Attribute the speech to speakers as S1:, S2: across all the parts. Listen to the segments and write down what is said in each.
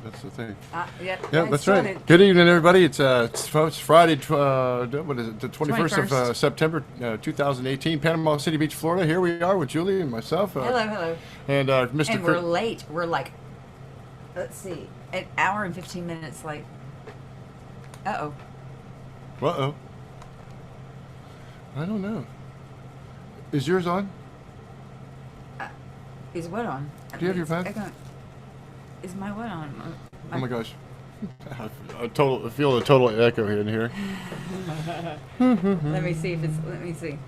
S1: That's the thing.
S2: Yep.
S1: Yeah, that's right. Good evening, everybody. It's Friday. What is it? The 21st of September, 2018, Panama City Beach, Florida. Here we are with Julie and myself.
S2: Hello.
S1: And Mr.
S2: And we're late. We're like, let's see, an hour and 15 minutes late. Uh-oh.
S1: Uh-oh. I don't know. Is yours on?
S2: Is what on?
S1: Do you have your phone?
S2: Is my what on?
S1: Oh my gosh. I feel a total echo in here.
S2: Let me see if it's, let me see.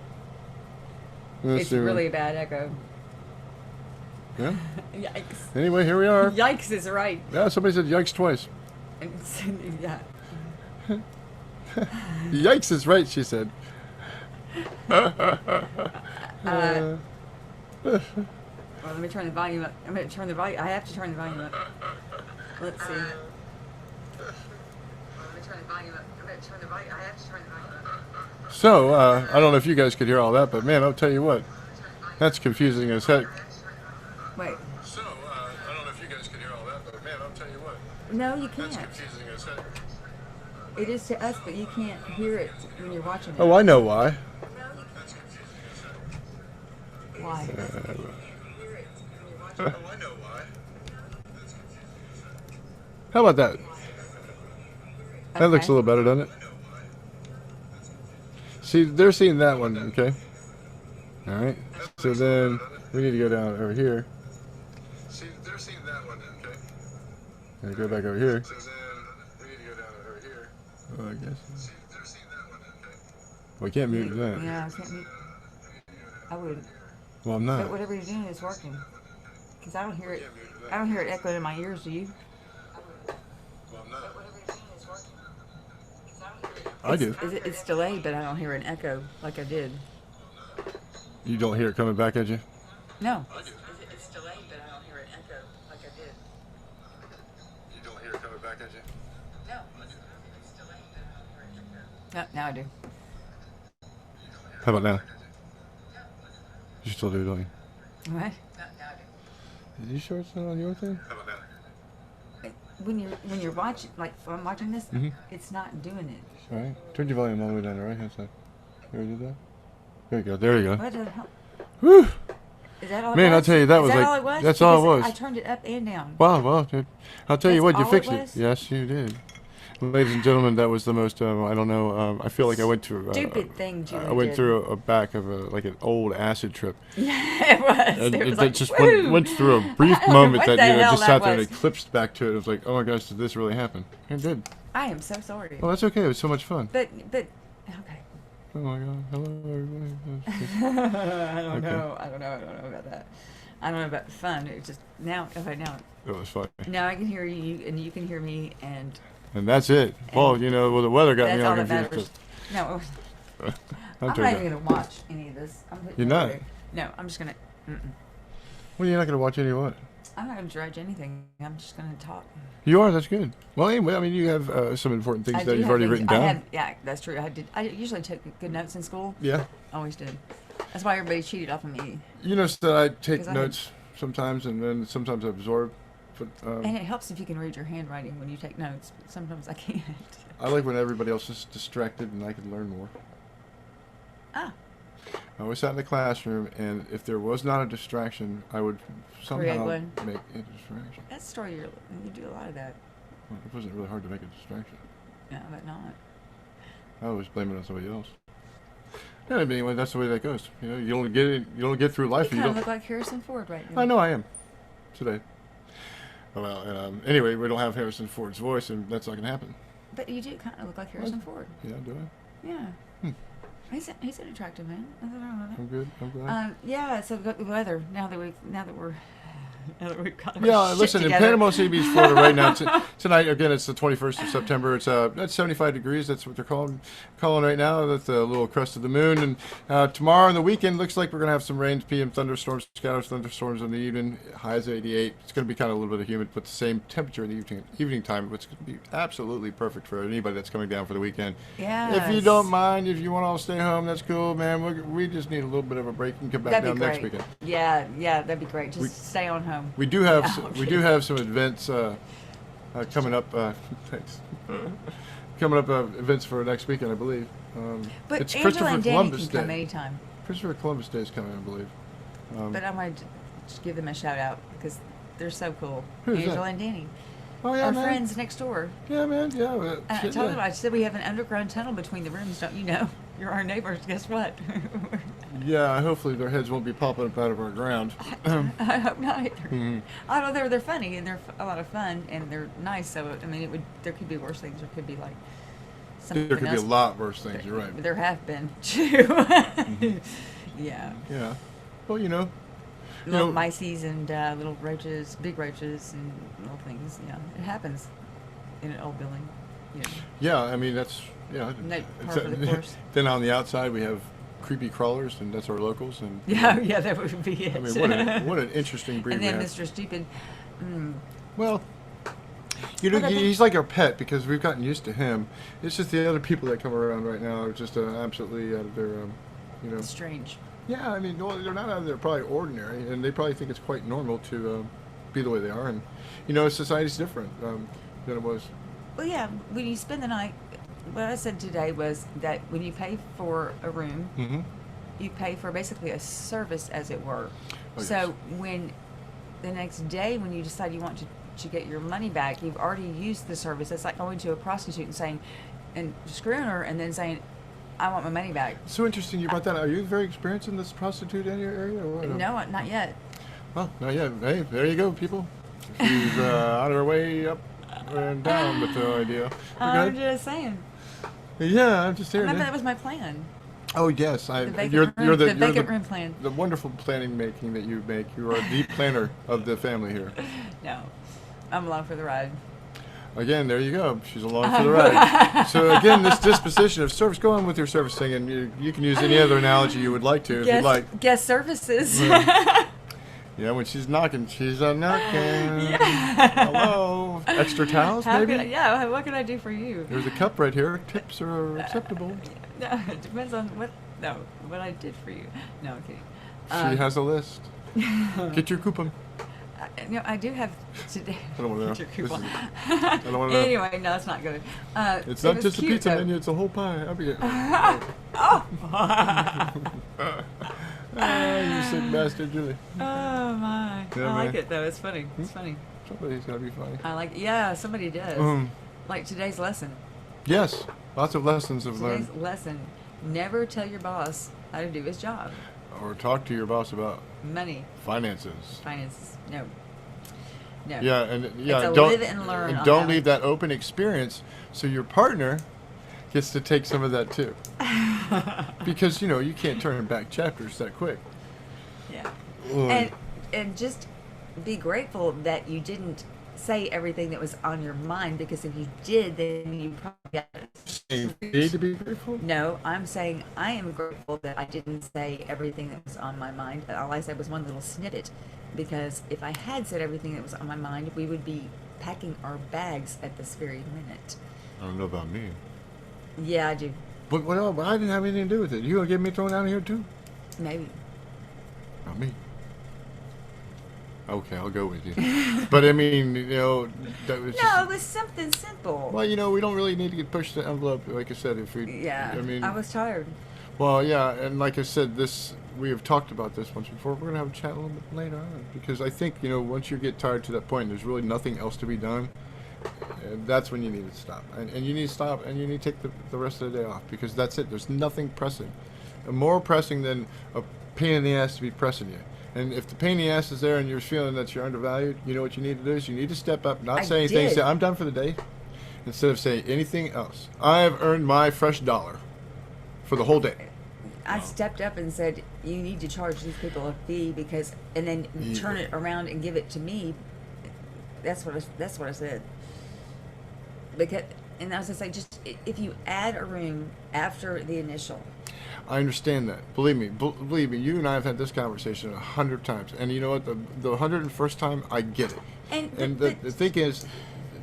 S2: It's really a bad echo.
S1: Yeah?
S2: Yikes.
S1: Anyway, here we are.
S2: Yikes is right.
S1: Yeah, somebody said yikes twice.
S2: Yeah.
S1: Yikes is right, she said.
S2: Well, let me turn the volume up. I'm going to turn the volume. I have to turn the volume up. Let's see. Let me turn the volume up. I'm going to turn the volume. I have to turn the volume up.
S1: So, I don't know if you guys could hear all that, but man, I'll tell you what. That's confusing as heck.
S2: Wait.
S1: So, I don't know if you guys could hear all that, but man, I'll tell you what.
S2: No, you can't.
S1: That's confusing as heck.
S2: It is to us, but you can't hear it when you're watching it.
S1: Oh, I know why.
S2: Why?
S1: Oh, I know why. How about that? That looks a little better, doesn't it? See, they're seeing that one, okay? All right. So then we need to go down over here. See, they're seeing that one, okay? And go back over here. So then we need to go down over here. Oh, I guess. See, they're seeing that one, okay? We can't mute that.
S2: Yeah, I can't mute. I would.
S1: Well, I'm not.
S2: But whatever you're doing is working. Because I don't hear it. I don't hear it echoing in my ears. Do you?
S1: Well, I'm not.
S2: I do. It's delayed, but I don't hear an echo like I did.
S1: You don't hear it coming back at you?
S2: No. It's delayed, but I don't hear an echo like I did.
S1: You don't hear it coming back at you?
S2: No. It's delayed, but I don't hear an echo. No, now I do.
S1: How about now? You still do, don't you?
S2: What? No, now I do.
S1: Are you sure it's not on your thing? How about now?
S2: When you're watching, like if I'm watching this, it's not doing it.
S1: All right. Turn your volume all the way down the right hand side. You ever do that? There you go. There you go.
S2: What the hell?
S1: Whew.
S2: Is that all?
S1: Man, I'll tell you, that was like,
S2: all it was?
S1: that's all it was.
S2: I turned it up and down.
S1: Wow, well, dude. I'll tell you what, you
S2: all
S1: fixed
S2: it
S1: it.
S2: was?
S1: Yes, you did. Ladies and gentlemen, that was the most, I don't know, I feel like I went through...
S2: Stupid thing Julie
S1: I went
S2: did.
S1: through a back of like an old acid trip.
S2: Yeah, it was.
S1: And
S2: it was
S1: it
S2: like,
S1: just
S2: woo!
S1: went through a brief
S2: I don't know
S1: moment
S2: what
S1: that,
S2: the
S1: you know,
S2: hell
S1: just
S2: that
S1: sat there and
S2: was.
S1: it eclipsed back to it. It was like, oh my gosh, did this really happen? It did.
S2: I am so sorry.
S1: Well, that's okay. It was so much fun.
S2: But, okay.
S1: Oh my God. Hello, everybody.
S2: I don't know about that. I don't know about the fun. It's just, now, okay, now.
S1: It was fun.
S2: Now I can hear you, and you can hear me, and
S1: that's it. Well, you know, well, the weather got
S2: that's
S1: me
S2: all
S1: all
S2: that
S1: confused.
S2: matters. No, I'm not even going to watch any of this.
S1: You're not?
S2: No, I'm just going to,
S1: Well, you're not going to watch any of what?
S2: I'm not going to judge anything. I'm just going to talk.
S1: You are? That's good. Well, anyway, I mean, you have some important things that you've already written down.
S2: Yeah, that's true. I usually took good notes in school.
S1: Yeah.
S2: Always did. That's why everybody cheated off of me.
S1: You notice that I take notes sometimes, and then sometimes I absorb. But,
S2: and it helps if you can read your handwriting when you take notes. But sometimes I can't.
S1: I like when everybody else is distracted and I can learn more.
S2: Ah.
S1: I always sat in the classroom, and if there was not a distraction, I would somehow make a distraction.
S2: That's true. You do a lot of that.
S1: Well, it wasn't really hard to make a distraction.
S2: No, but not.
S1: I always blame it on somebody else. Yeah, but anyway, that's the way that goes. You know, you don't get through life.
S2: You kind of look like Harrison Ford right now.
S1: I know I am. Today. Well, anyway, we don't have Harrison Ford's voice, and that's not going to happen.
S2: But you do kind of look like Harrison Ford.
S1: Yeah, do I?
S2: Yeah. He's an attractive man. Nothing wrong with that.
S1: I'm good. I'm glad.
S2: Yeah. So the weather. Now that we've got
S1: listen,
S2: together.
S1: in Panama City Beach, Florida, right now tonight. Again, it's the 21st of September. It's that's 75 degrees. That's what they're calling right now. That's a little crest of the moon. And tomorrow and the weekend looks like we're gonna have some rain, PM thunderstorms, scattered thunderstorms in the evening. Highs 88. It's gonna be kind of a little bit of humid, but the same temperature in the evening time. It's gonna be absolutely perfect for anybody that's coming down for the weekend.
S2: Yeah.
S1: If you don't mind, if you want to all stay home, that's cool, man. We just need a little bit of a break and come back down next weekend.
S2: Yeah, that'd be great. Just stay on home.
S1: We do have some events coming up. Thanks. Coming up events for next weekend, I believe.
S2: But
S1: It's
S2: Angela
S1: Christopher
S2: and Danny
S1: Columbus
S2: can come
S1: Day.
S2: anytime.
S1: Christopher Columbus Day is coming, I believe.
S2: But I wanted to just give them a shout out because they're so cool.
S1: Who's
S2: Angela
S1: that?
S2: and Danny.
S1: Oh yeah,
S2: Our
S1: man.
S2: friends next door.
S1: Yeah, man. Yeah.
S2: And I
S1: shit,
S2: told
S1: yeah.
S2: them, I said we have an underground tunnel between the rooms, don't you know? You're our neighbors. Guess what?
S1: Yeah. Hopefully their heads won't be popping up out of our ground.
S2: I hope not either.
S1: Mhm.
S2: I don't know, they're funny and they're a lot of fun and they're nice. So I mean, there could be worse things. There could be like something
S1: There could be
S2: else.
S1: a lot worse things. You're right.
S2: There have been too. Yeah.
S1: Yeah. Well, you know.
S2: Little mices and little roaches, big roaches and little things. Yeah, it happens in an old building. You know.
S1: Yeah. I mean, that's
S2: No,
S1: it's
S2: par for the course.
S1: Then on the outside we have creepy crawlers, and that's our locals. And
S2: Yeah, yeah, that would be it.
S1: I mean, what an interesting breed
S2: And
S1: we
S2: then
S1: have.
S2: Mr. Stupid.
S1: Well, you know,
S2: But I think-
S1: he's like our pet because we've gotten used to him. It's just the other people that come around right now are just absolutely out of their, you know.
S2: Strange.
S1: Yeah, I mean, well, they're not out of their probably ordinary, and they probably think it's quite normal to be the way they are. And, you know, society's different than it was.
S2: Well, yeah, when you spend the night, what I said today was that when you pay for a room,
S1: Mm-hmm.
S2: you pay for basically a service, as it were.
S1: Oh,
S2: So
S1: yes.
S2: when the next day, when you decide you want to get your money back, you've already used the service. It's like going to a prostitute and saying, and screwing her, and then saying, I want my money back.
S1: So interesting you brought that up. Are you very experienced in this prostitute area? Or what?
S2: No, not yet.
S1: Well, not yet. Hey, there you go, people. She's on her way up and down with the idea.
S2: I'm
S1: Okay.
S2: just saying.
S1: Yeah, I'm just hearing
S2: Remember,
S1: it.
S2: that was my plan.
S1: Oh yes,
S2: The vacant
S1: you're
S2: room,
S1: the
S2: the vacant room plan.
S1: the wonderful planning making that you make. You are the planner of the family here.
S2: No, I'm along for the ride.
S1: Again, there you go. She's along for the ride. So again, this disposition of service. Go on with your service thing, and you can use any other analogy you would like to, if you'd like.
S2: Guest services.
S1: Yeah, when she's knocking, she's a knocking.
S2: Yeah.
S1: Hello. Extra towels,
S2: How
S1: maybe?
S2: can I, yeah, what can I do for you?
S1: There's a cup right here. Tips are acceptable.
S2: No, it depends on what I did for you. No, I'm kidding.
S1: She has a list. Get your coupon.
S2: No, I do have today.
S1: I don't wanna know.
S2: Get your
S1: This
S2: coupon.
S1: I don't wanna know.
S2: Anyway, no, it's not good.
S1: It's
S2: it
S1: not
S2: was
S1: just a
S2: cute,
S1: pizza
S2: though.
S1: menu, it's a whole pie. I'll be
S2: Oh.
S1: you sick bastard, Julie.
S2: Oh my!
S1: Yeah,
S2: I like
S1: man.
S2: it though. It's funny. It's funny.
S1: Somebody's gotta be funny.
S2: I like. Yeah, somebody does. Like today's lesson.
S1: Yes, lots of lessons I've
S2: Today's
S1: learned.
S2: lesson: never tell your boss how to do his job.
S1: Or talk to your boss about
S2: Money,
S1: finances.
S2: finances. No. No.
S1: Yeah, and yeah,
S2: a
S1: don't
S2: live and learn on
S1: don't
S2: that
S1: leave
S2: one.
S1: that open experience so your partner gets to take some of that too. Because you know you can't turn back chapters that quick.
S2: Yeah.
S1: Ugh.
S2: And just be grateful that you didn't say everything that was on your mind, because if you did, then you probably got
S1: You need to be grateful.
S2: No, I'm saying I am grateful that I didn't say everything that was on my mind. All I said was one little snippet, because if I had said everything that was on my mind, we would be packing our bags at this very minute.
S1: I don't know about me.
S2: Yeah, I do.
S1: But what? I didn't have anything to do with it. You gonna get me thrown out of here too?
S2: Maybe.
S1: Not me. Okay, I'll go with you. But I mean, you know, that was
S2: No,
S1: just,
S2: it was something simple.
S1: well, you know, we don't really need to get pushed the envelope, like I said. If we,
S2: Yeah,
S1: I mean,
S2: I was tired.
S1: well, yeah, and like I said, we have talked about this once before. We're gonna have a chat a little bit later on, because I think, you know, once you get tired to that point, there's really nothing else to be done. And that's when you need to stop, and you need to stop, and you need to take the rest of the day off, because that's it. There's nothing pressing, more pressing than a pain in the ass to be pressing you. And if the pain in the ass is there and you're feeling that you're undervalued, you know what you need to do is you need to step up, not
S2: I
S1: say anything,
S2: did.
S1: say, I'm done for the day, instead of saying anything else. I have earned my fresh dollar for the whole day.
S2: I stepped up and said, you need to charge these people a fee, because, and then turn
S1: Yeah.
S2: it around and give it to me. That's what I said. Because, and I was just like, just if you add a room after the initial.
S1: I understand that. Believe me, you and I have had this conversation 100 times. And you know what? The 101st time, I get it.
S2: And
S1: the thing is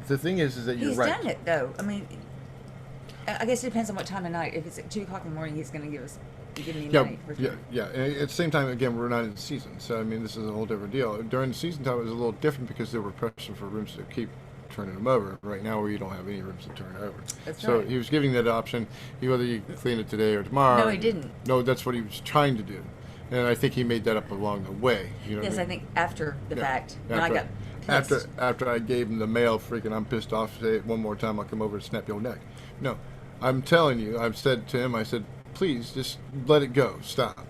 S1: that you're
S2: he's
S1: right.
S2: done it though. I mean, I guess it depends on what time of night. If it's at 2:00 in the morning, he's going to give me
S1: Yeah,
S2: money. For
S1: yeah, yeah. And at the same time, again, we're not in season, so I mean, this is a whole different deal. During the season time, it was a little different because there were pressure for rooms to keep turning them over. Right now, where you don't have any rooms to turn over.
S2: That's
S1: so
S2: right.
S1: he was giving that option. Whether you clean it today or tomorrow.
S2: No, he didn't.
S1: No, that's what he was trying to do, and I think he made that up along the way. You know
S2: Yes,
S1: what
S2: I think after the
S1: Yeah.
S2: fact, when I got pissed.
S1: After I gave him the mail, freaking, I'm pissed off. Say it one more time, I'll come over and snap your neck. No, I'm telling you. I've said to him, I said, please just let it go. Stop.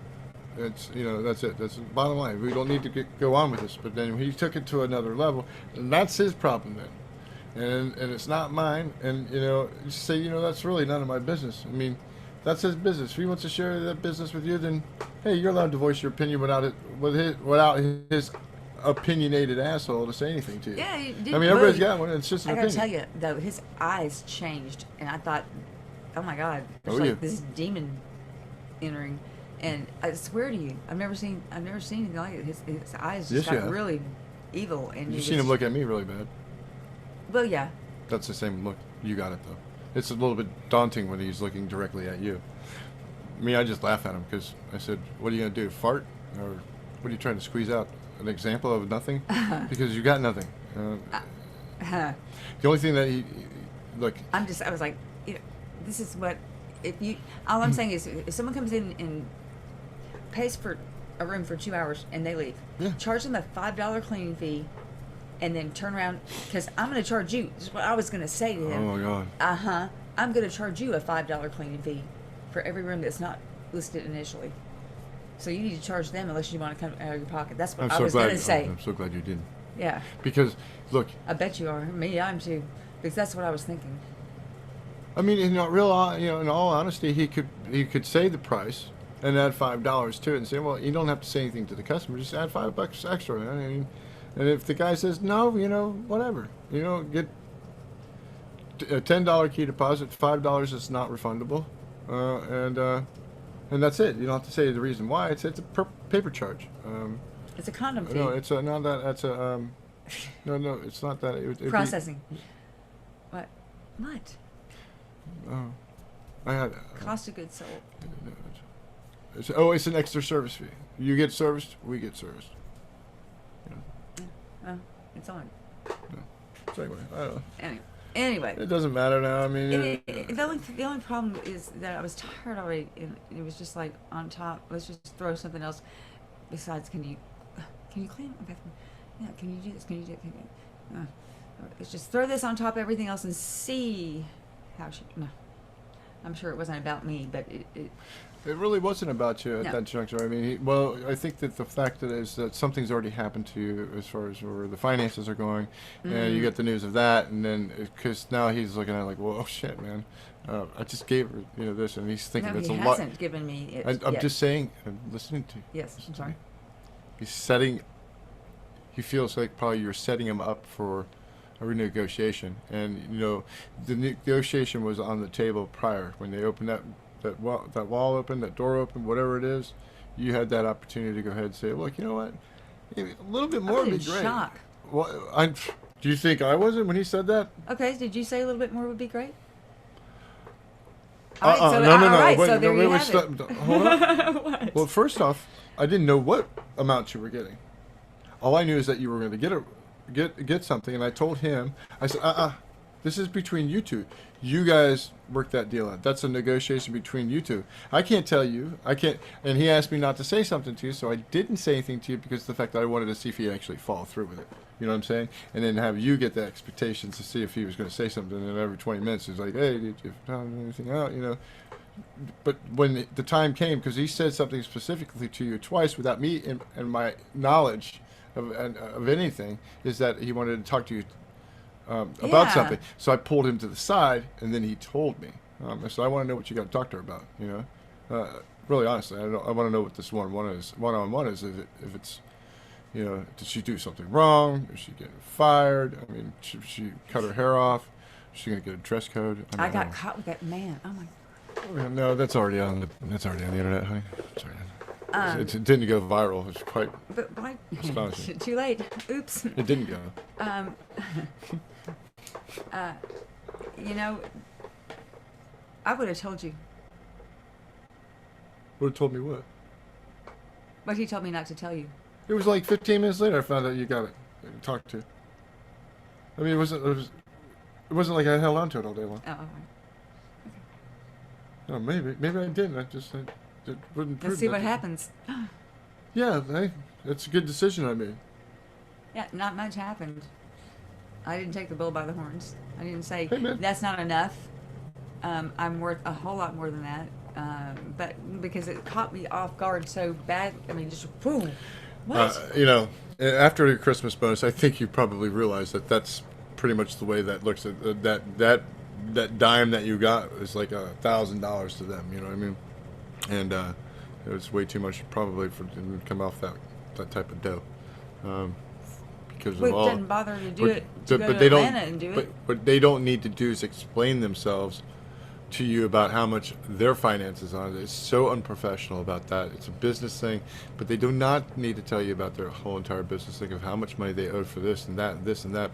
S1: It's that's it. That's the bottom line. We don't need to go on with this. But then he took it to another level, and that's his problem then, and it's not mine. And just say that's really none of my business. I mean, that's his business. If he wants to share that business with you, then hey, you're allowed to voice your opinion without his opinionated asshole to say anything to you.
S2: Yeah, he did.
S1: I mean, everybody's got one. It's just an
S2: I gotta
S1: opinion.
S2: tell you though, his eyes changed, and I thought, oh my God, there's
S1: Oh,
S2: like
S1: yeah.
S2: this demon entering. And I swear to you, I've never seen anything like it. His eyes
S1: Yes,
S2: just
S1: you
S2: got
S1: have.
S2: really evil, and
S1: You've seen him look at me really bad.
S2: Well, yeah,
S1: That's the same look. You got it though. It's a little bit daunting when he's looking directly at you. Me, I just laugh at him because I said, "What are you gonna do? Fart? Or what are you trying to squeeze out? An example of nothing? Because you got nothing." The only thing that he look.
S2: I was like, this is what all I'm saying is, if someone comes in and pays for a room for 2 hours and they leave,
S1: Yeah.
S2: charge them a $5 cleaning fee, and then turn around, because I'm going to charge you. This is what I was going to say to him.
S1: Oh my God.
S2: I'm going to charge you a $5 cleaning fee for every room that's not listed initially. So you need to charge them unless you want to come out of your pocket. That's what I was going to say.
S1: I'm so glad you did.
S2: Yeah,
S1: Because look,
S2: I bet you are. Me, I'm too, because that's what I was thinking.
S1: I mean, in all honesty, he could say the price and add $5 to it and say, well, you don't have to say anything to the customer, just add $5 extra. I mean, and if the guy says no, whatever, get a $10 key deposit, $5 is not refundable, and that's it. You don't have to say the reason why. It's a paper charge.
S2: It's a condom fee.
S1: No, it's a not that. That's a no, it's not that. It'd
S2: Processing. What?
S1: Oh, I had.
S2: Cost of goods sold.
S1: It's an extra service fee. You get serviced, we get serviced.
S2: Well, it's on.
S1: So anyway, I don't know.
S2: Anyway.
S1: It doesn't matter now. I mean,
S2: The only problem is that I was tired already, and it was just like on top. Let's just throw something else. Besides, can you clean my bathroom? Yeah, can you do this? Can you do it? Let's just throw this on top of everything else and see how she. No, I'm sure it wasn't about me, but it
S1: it really wasn't about you at
S2: No.
S1: that juncture. I mean, I think that the fact that something's already happened to you as far as where the finances are going, and you get the news of that, and then because now he's looking at it like, well, oh shit, man, I just gave her this, and he's thinking
S2: no,
S1: that's
S2: he
S1: a lot.
S2: hasn't given me it.
S1: I'm
S2: yet.
S1: just saying, I'm listening to you.
S2: Yes, I'm sorry.
S1: He's setting. He feels like probably you're setting him up for a renegotiation, and the negotiation was on the table prior when they opened that wall open, that door open, whatever it is. You had that opportunity to go ahead and say, look, you know what, maybe a little bit more
S2: I'm
S1: would
S2: in
S1: be great.
S2: shock.
S1: Well, do you think I wasn't when he said that?
S2: Okay, did you say a little bit more would be great?
S1: No.
S2: All right,
S1: Wait,
S2: so there
S1: wait,
S2: you
S1: wait,
S2: have
S1: stop.
S2: it.
S1: Hold on.
S2: What?
S1: Well, first off, I didn't know what amount you were getting. All I knew is that you were going to get something, and I told him, I said, this is between you two. You guys work that deal out. That's a negotiation between you two. I can't tell you. I can't. And he asked me not to say something to you, so I didn't say anything to you because of the fact that I wanted to see if he'd actually follow through with it. You know what I'm saying? And then have you get the expectations to see if he was going to say something. And every 20 minutes, he's like, hey, did you find anything out? But when the time came, because he said something specifically to you twice without me and my knowledge of anything, is that he wanted to talk to you about
S2: Yeah.
S1: something. So I pulled him to the side, and then he told me. I said, I want to know what you got to talk to her about. Really honestly, I want to know what this one-on-one is. If it's, did she do something wrong? Is she getting fired? I mean, should she cut her hair off? Is she gonna get a dress code?
S2: I got caught with that man. Oh my.
S1: No, that's already on the internet, honey. It's already on. It didn't go viral. It's quite
S2: But why?
S1: astonishing.
S2: Too late. Oops.
S1: It didn't go.
S2: I would have told you,
S1: Would have told me what?
S2: but he told me not to tell you.
S1: It was like 15 minutes later I found out you got it. Talked to. I mean, it wasn't like I held on to it all day long.
S2: Oh, okay.
S1: No, maybe I didn't. It wouldn't prove
S2: Let's see what
S1: that.
S2: happens.
S1: Yeah, that's a good decision I made.
S2: Yeah, not much happened. I didn't take the bull by the horns. I didn't say
S1: Hey, man.
S2: that's not enough. I'm worth a whole lot more than that. But because it caught me off guard so bad, I mean, just boom. What?
S1: After your Christmas bonus, I think you probably realize that that's pretty much the way that looks. At that dime that you got is like $1,000 to them. You know what I mean? And it was way too much probably for to come off that type of dough. Because
S2: Well,
S1: of all.
S2: it doesn't bother to do it. To go
S1: But
S2: to
S1: they don't.
S2: Atlanta and do it.
S1: But they don't need to do is explain themselves to you about how much their finances are. It's so unprofessional about that. It's a business thing, but they do not need to tell you about their whole entire business thing of how much money they owed for this and that,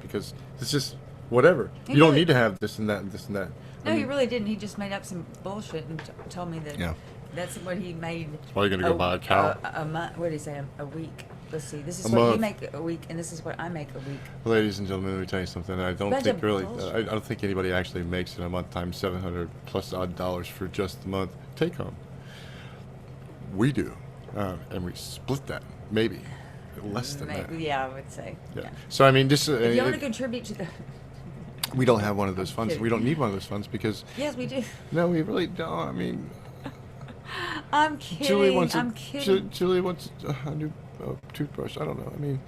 S1: because it's just whatever.
S2: He
S1: You don't
S2: really-
S1: need to have this and that and this and that.
S2: No, he really didn't. He just made up some bullshit and told me that
S1: Yeah.
S2: that's what he made.
S1: Why are you gonna go buy a cow?
S2: A month. What did he say? A week. Let's see. This is
S1: A
S2: what you
S1: month.
S2: make a week, and this is what I make a week.
S1: Ladies and gentlemen, let me tell you something. I don't
S2: Bunch
S1: think
S2: of
S1: really.
S2: bullshit.
S1: I don't think anybody actually makes it a month times $700 plus odd dollars for just the month take home. We do, and we split that maybe less than that.
S2: Yeah, I would say.
S1: Yeah. So I mean, just
S2: If you want to contribute to the.
S1: we don't have one of those funds.
S2: Kidding.
S1: We don't need one of those funds because
S2: Yes, we do.
S1: no, we really don't. I mean,
S2: I'm kidding.
S1: Julie wants
S2: I'm kidding.
S1: Julie wants a new toothbrush. I don't know. I mean,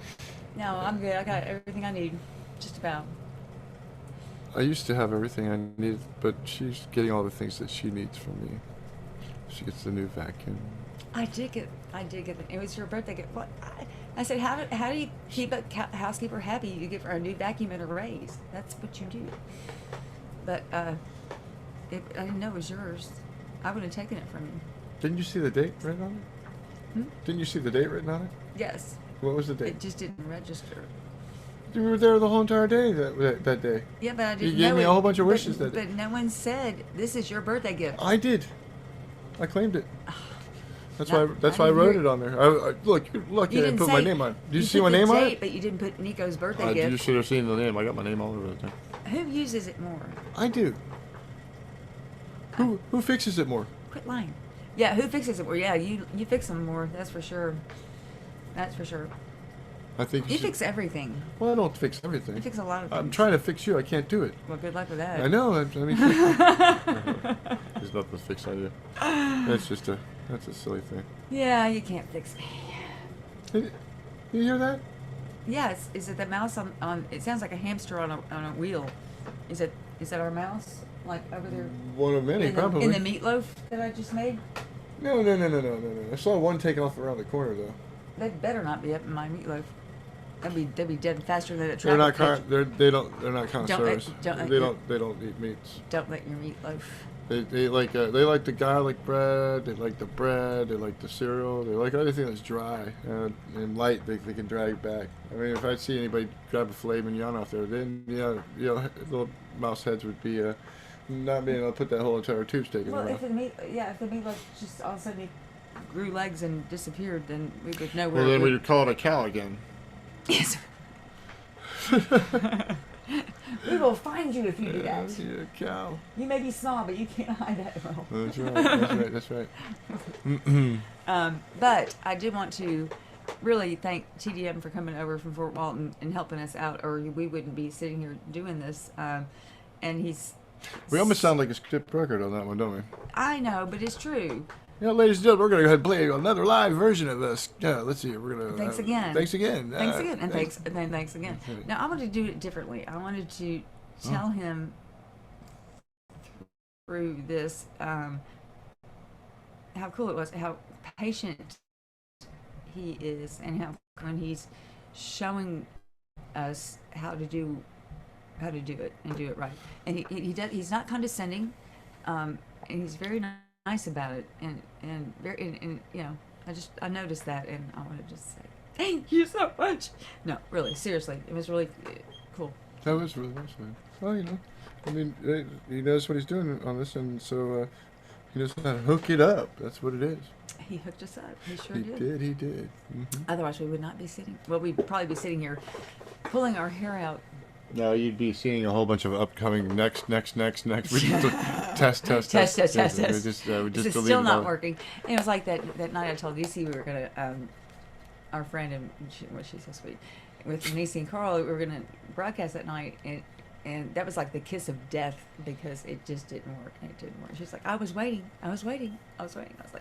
S2: No, I'm good. I got everything I need. Just about.
S1: I used to have everything I needed, but she's getting all the things that she needs from me. She gets the new vacuum.
S2: I did get it. It was your birthday gift. What? I said, how do you keep a housekeeper happy? You give her a new vacuum and a raise. That's what you do. But I didn't know it was yours. I would have taken it from you.
S1: Didn't you see the date written on it? Didn't you see the date written on it?
S2: Yes.
S1: What was the
S2: It
S1: date?
S2: just didn't register.
S1: You were there the whole entire day that day.
S2: Yeah, but I didn't
S1: You gave
S2: know
S1: me
S2: it.
S1: a whole bunch of
S2: But-
S1: wishes that day.
S2: But no one said, this is your birthday gift.
S1: I did. I claimed it. That's
S2: No,
S1: why. That's
S2: I
S1: why I
S2: didn't
S1: wrote
S2: hear-
S1: it on there. Look,
S2: You
S1: I
S2: didn't
S1: put
S2: say,
S1: my name on. Did you see
S2: put
S1: my
S2: the
S1: name on
S2: date,
S1: it?
S2: But you didn't put Nico's birthday
S1: You
S2: gift.
S1: should have seen the name. I got my name all over that thing.
S2: Who uses it more?
S1: I do. Who fixes it more?
S2: Quit lying. Yeah, who fixes it more? Yeah, you fix them more. That's for sure. That's for sure.
S1: I think
S2: You
S1: should-
S2: fix everything.
S1: Well, I don't fix everything.
S2: You fix a lot of things.
S1: I'm trying to fix you. I can't do it.
S2: Well, good luck with that.
S1: I know. There's nothing to fix on you. That's a silly thing.
S2: Yeah, you can't fix me.
S1: Hey, you hear that?
S2: Yes, is it the mouse on? It sounds like a hamster on a wheel. Is that our mouse? Like over there
S1: One of many, probably.
S2: in the meatloaf that I just made?
S1: No. I saw one taken off around the corner though.
S2: That better not be up in my meatloaf. They'd be dead faster than a
S1: They're
S2: traffic
S1: not.
S2: pitch.
S1: They're not connoisseurs.
S2: don't-
S1: They don't eat meats.
S2: Don't let your meatloaf.
S1: They like the garlic bread. They like the bread. They like the cereal. They like anything that's dry and light. They can drag back. I mean, if I see anybody grab a filet mignon off there, then little mouse heads would be not being able to put that whole entire tube steak in
S2: Well,
S1: their
S2: if
S1: mouth.
S2: the meatloaf just all of a sudden it grew legs and disappeared, then we would know where.
S1: Well, then
S2: it
S1: we'd call it a cow again.
S2: Yes. We will find you if you do that.
S1: Yeah, cow.
S2: You may be small, but you can't hide that well.
S1: That's right. That's right.
S2: But I do want to really thank TDM for coming over from Fort Walton and helping us out, or we wouldn't be sitting here doing this. And he's.
S1: We almost sound like a script record on that one, don't we?
S2: I know, but it's true.
S1: Yeah, ladies and gentlemen, we're going to go ahead and play another live version of this. Yeah, let's see. We're going to.
S2: Thanks again.
S1: Thanks again.
S2: Thanks again, and thanks again.
S1: Right.
S2: Now I wanted to do it differently. I wanted to tell him through this how cool it was, how patient he is, and how when he's showing us how to do it and do it right. And he's not condescending, and he's very nice about it, and very and I noticed that, and I wanted to just say thank you so much. No, really, seriously, it was really cool.
S1: That was really nice, man. Well, I mean, he knows what he's doing on this, and so he knows how to hook it up. That's what it is.
S2: He hooked us up. He sure
S1: He
S2: did.
S1: did. Mm-hmm.
S2: Otherwise, we would not be sitting. Well, we'd probably be sitting here, pulling our hair out,
S1: No, you'd be seeing a whole bunch of upcoming next. We just test.
S2: Test.
S1: We
S2: This
S1: just
S2: is
S1: delete
S2: still
S1: it
S2: not
S1: all.
S2: working. And it was like that night I told Lucy we were gonna our friend and she's so sweet with Nisi and Carl. We were gonna broadcast that night, and that was like the kiss of death because it just didn't work. And it didn't work. She's like, I was waiting. I was like,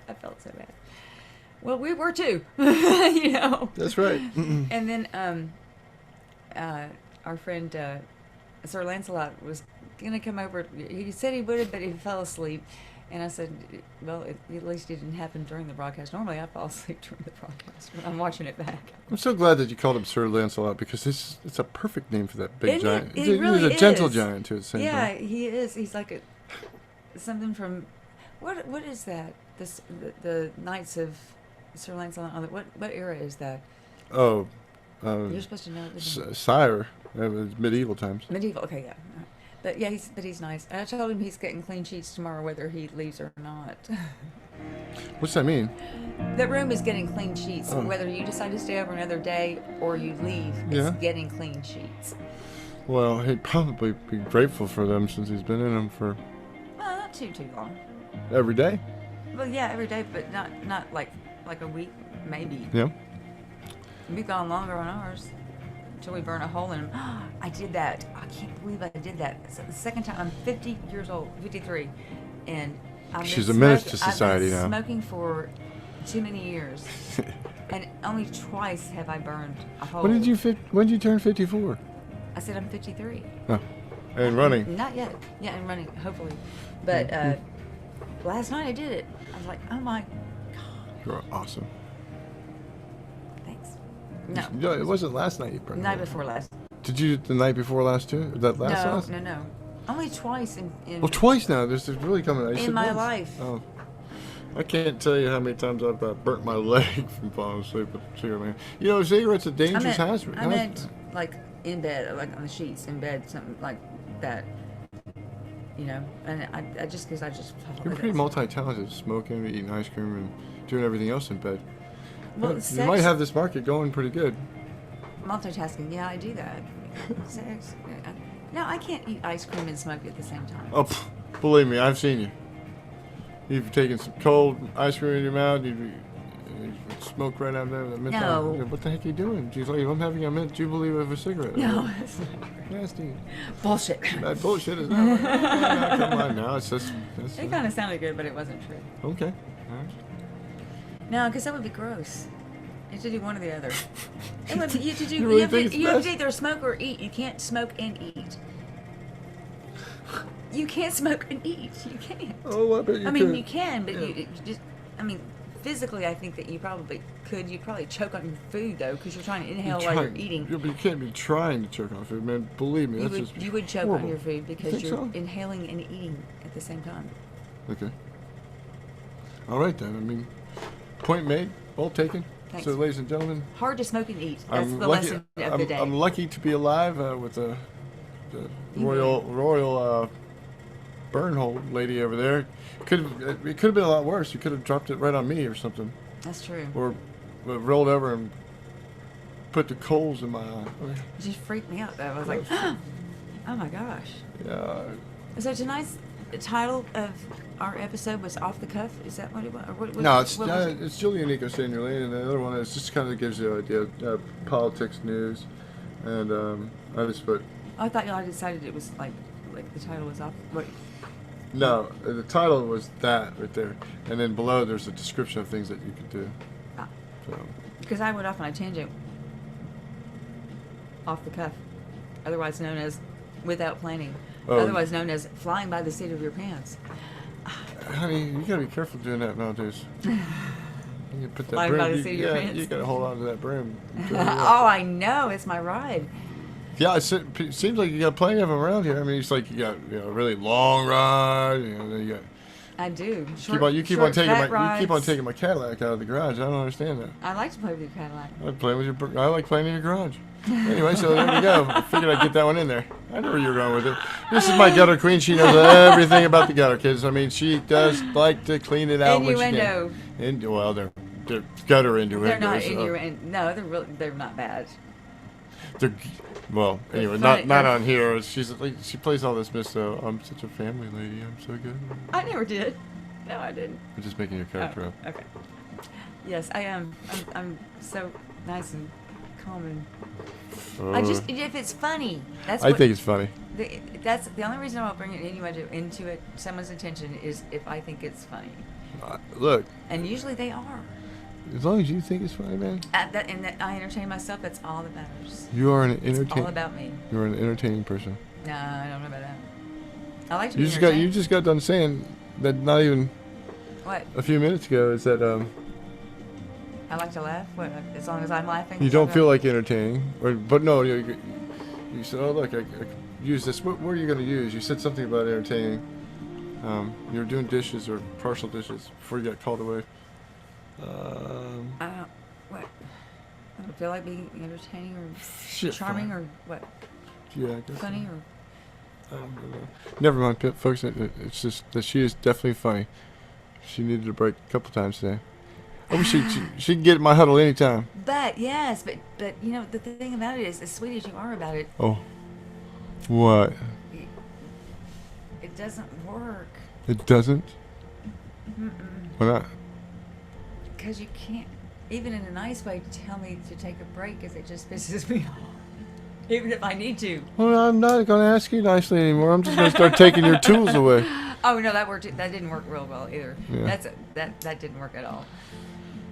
S2: I felt so bad. Well, we were too, you know.
S1: That's right.
S2: And then our friend Sir Lancelot was gonna come over. He said he would have, but he fell asleep. And I said, well, at least it didn't happen during the broadcast. Normally, I fall asleep during the broadcast when I'm watching it back.
S1: I'm so glad that you called him Sir Lancelot because it's a perfect name for that big
S2: Isn't
S1: giant.
S2: it? It really
S1: He's a gentle
S2: is.
S1: giant too at the same
S2: Yeah,
S1: time.
S2: he is. He's like something from what is that? The Knights of Sir Lancelot. What era is that?
S1: Oh,
S2: You're supposed to know.
S1: sire. Medieval times.
S2: Medieval. Okay, yeah. But yeah, he's nice. And I told him he's getting clean sheets tomorrow, whether he leaves or not.
S1: What's that mean?
S2: The room is getting clean sheets,
S1: Oh.
S2: whether you decide to stay over another day or you leave.
S1: Yeah.
S2: It's getting clean sheets.
S1: Well, he'd probably be grateful for them since he's been in them for
S2: Well, not too long.
S1: every day.
S2: Well, yeah, every day, but not like a week, maybe.
S1: Yeah.
S2: We've gone longer on ours until we burn a hole in them. I did that. I can't believe I did that. It's the second time. I'm 50 years old, 53, and
S1: She's a menace to
S2: I've
S1: society
S2: been
S1: now.
S2: smoking for too many years, and only twice have I burned a hole.
S1: When did you turn 54?
S2: I said I'm 53.
S1: Oh, and running.
S2: Not yet. Yeah, and running, hopefully. But last night I did it. I was like, oh my,
S1: You're awesome.
S2: thanks. No,
S1: No, it wasn't last night you burned.
S2: night before last.
S1: Did you the night before last too? That last?
S2: No. Only twice in
S1: Well, twice now. This is really coming. I said
S2: my
S1: once.
S2: life.
S1: Oh. I can't tell you how many times I've burnt my leg from falling asleep with a cigarette. You know, cigarette's a dangerous hazard.
S2: I meant like in bed, like on the sheets in bed, something like that. You know, and I just because I just.
S1: You're pretty multi-talented, smoking, eating ice cream, and doing everything else in bed.
S2: Well,
S1: You might have this market going pretty good.
S2: multitasking. Yeah, I do that. Sex. No, I can't eat ice cream and smoke at the same time.
S1: Oh, believe me, I've seen you. You've taken some cold ice cream in your mouth. You smoke right out there.
S2: No.
S1: What the heck are you doing? She's like, I'm having a mint jubilee of a cigarette.
S2: No, that's not
S1: Nasty.
S2: bullshit.
S1: That bullshit is not. Come on now. It's just.
S2: It kind of sounded good, but it wasn't true.
S1: Okay. All right.
S2: No, because that would be gross. You have to do one or the other. It would be, you have to do.
S1: You really
S2: you
S1: think it's
S2: have
S1: best?
S2: to either smoke or eat. You can't smoke and eat. You can't smoke and eat. You can't.
S1: Oh, I bet you
S2: I mean,
S1: could.
S2: you can, but
S1: Yeah.
S2: you just. I mean, physically, I think that you probably could. You'd probably choke on your food though, because you're trying to inhale while you're eating.
S1: Yeah, but you can't be trying to choke on food, man. Believe me,
S2: You
S1: that's
S2: would,
S1: just
S2: you would choke
S1: horrible.
S2: on your food because
S1: think
S2: you're
S1: so?
S2: inhaling and eating at the same time.
S1: Okay. All right then. I mean, point made. Well taken.
S2: Thanks.
S1: So, ladies and gentlemen,
S2: Hard to smoke and eat. That's
S1: I'm
S2: the
S1: lucky.
S2: lesson of the day.
S1: I'm lucky to be alive with the
S2: You
S1: royal burnhole lady over there. It could have been a lot worse. You could have dropped it right on me or something,
S2: That's true.
S1: or rolled over and put the coals in my eye.
S2: It just freaked me out though. I was like, oh my gosh.
S1: Yeah.
S2: So tonight's title of our episode was Off the Cuff? Is that what it was? Or what
S1: No, it's
S2: what was it?
S1: it's Julie and Nicko staying your lane, and the other one is just kind of gives you an idea, politics, news, and I just put
S2: I thought y'all decided it was like the title was off. What?
S1: no. The title was that right there, and then below there's a description of things that you could do.
S2: Ah.
S1: So
S2: Because I went off on a tangent. Off the cuff, otherwise known as without planning,
S1: Oh.
S2: otherwise known as flying by the seat of your pants.
S1: honey, you gotta be careful doing that nowadays. You put that
S2: Flying
S1: broom.
S2: by the seat of your pants.
S1: You gotta hold on to that broom.
S2: Oh, I know, it's my ride.
S1: Yeah, it seems like you got plenty of them around here. I mean, it's like you got a really long ride. Then you got
S2: I do.
S1: you keep on taking
S2: rides.
S1: my Cadillac out of the garage. I don't understand that.
S2: I like to play with your Cadillac.
S1: I like playing in your garage. Anyway, so there we go. I figured I'd get that one in there. I know where you're going with it. This is my gutter queen. She knows everything about the gutter kids. I mean, she does like to clean it out when she
S2: Innuendo.
S1: can. Well, they're gutter innuendos.
S2: They're not
S1: so.
S2: innuendo. No, they're not bad.
S1: They're, well, anyway, not on here. She's like, she plays all this Miss. I'm such a family lady. I'm so good.
S2: I never did. No, I didn't.
S1: I'm just making your character up.
S2: Okay. Yes, I am. I'm so nice and calm and. I just if it's funny.
S1: I think it's funny.
S2: That's the only reason I'll bring it into it someone's attention is if I think it's funny.
S1: Look.
S2: And usually they are.
S1: As long as you think it's funny, man.
S2: That I entertain myself. That's all that matters.
S1: You are an entertaining.
S2: It's all about me.
S1: You're an entertaining person.
S2: No, I don't know about that. I like to
S1: You
S2: be
S1: just
S2: entertained.
S1: you just got done saying that not even.
S2: What?
S1: A few minutes ago is that
S2: I like to laugh. What? As long as I'm laughing.
S1: you don't feel like entertaining, but no, you said, oh look, I could use this. What are you going to use? You said something about entertaining. You were doing dishes or partial dishes before you got called away.
S2: What? I don't feel like being entertaining or charming
S1: fine.
S2: or what?
S1: Yeah, I guess
S2: Funny
S1: so.
S2: or.
S1: Never mind, folks. It's just that she is definitely funny. She needed a break a couple times today. I wish she can get in my huddle anytime.
S2: But yes, but you know the thing about it is, as sweet as you are about it,
S1: Oh, what?
S2: it doesn't work.
S1: It doesn't? Why not?
S2: Because you can't, even in a nice way, tell me to take a break if it just pisses me off. Even if I need to.
S1: Well, I'm not going to ask you nicely anymore. I'm just going to start taking your tools away.
S2: Oh no, that didn't work real well either.
S1: Yeah.
S2: That didn't work at all.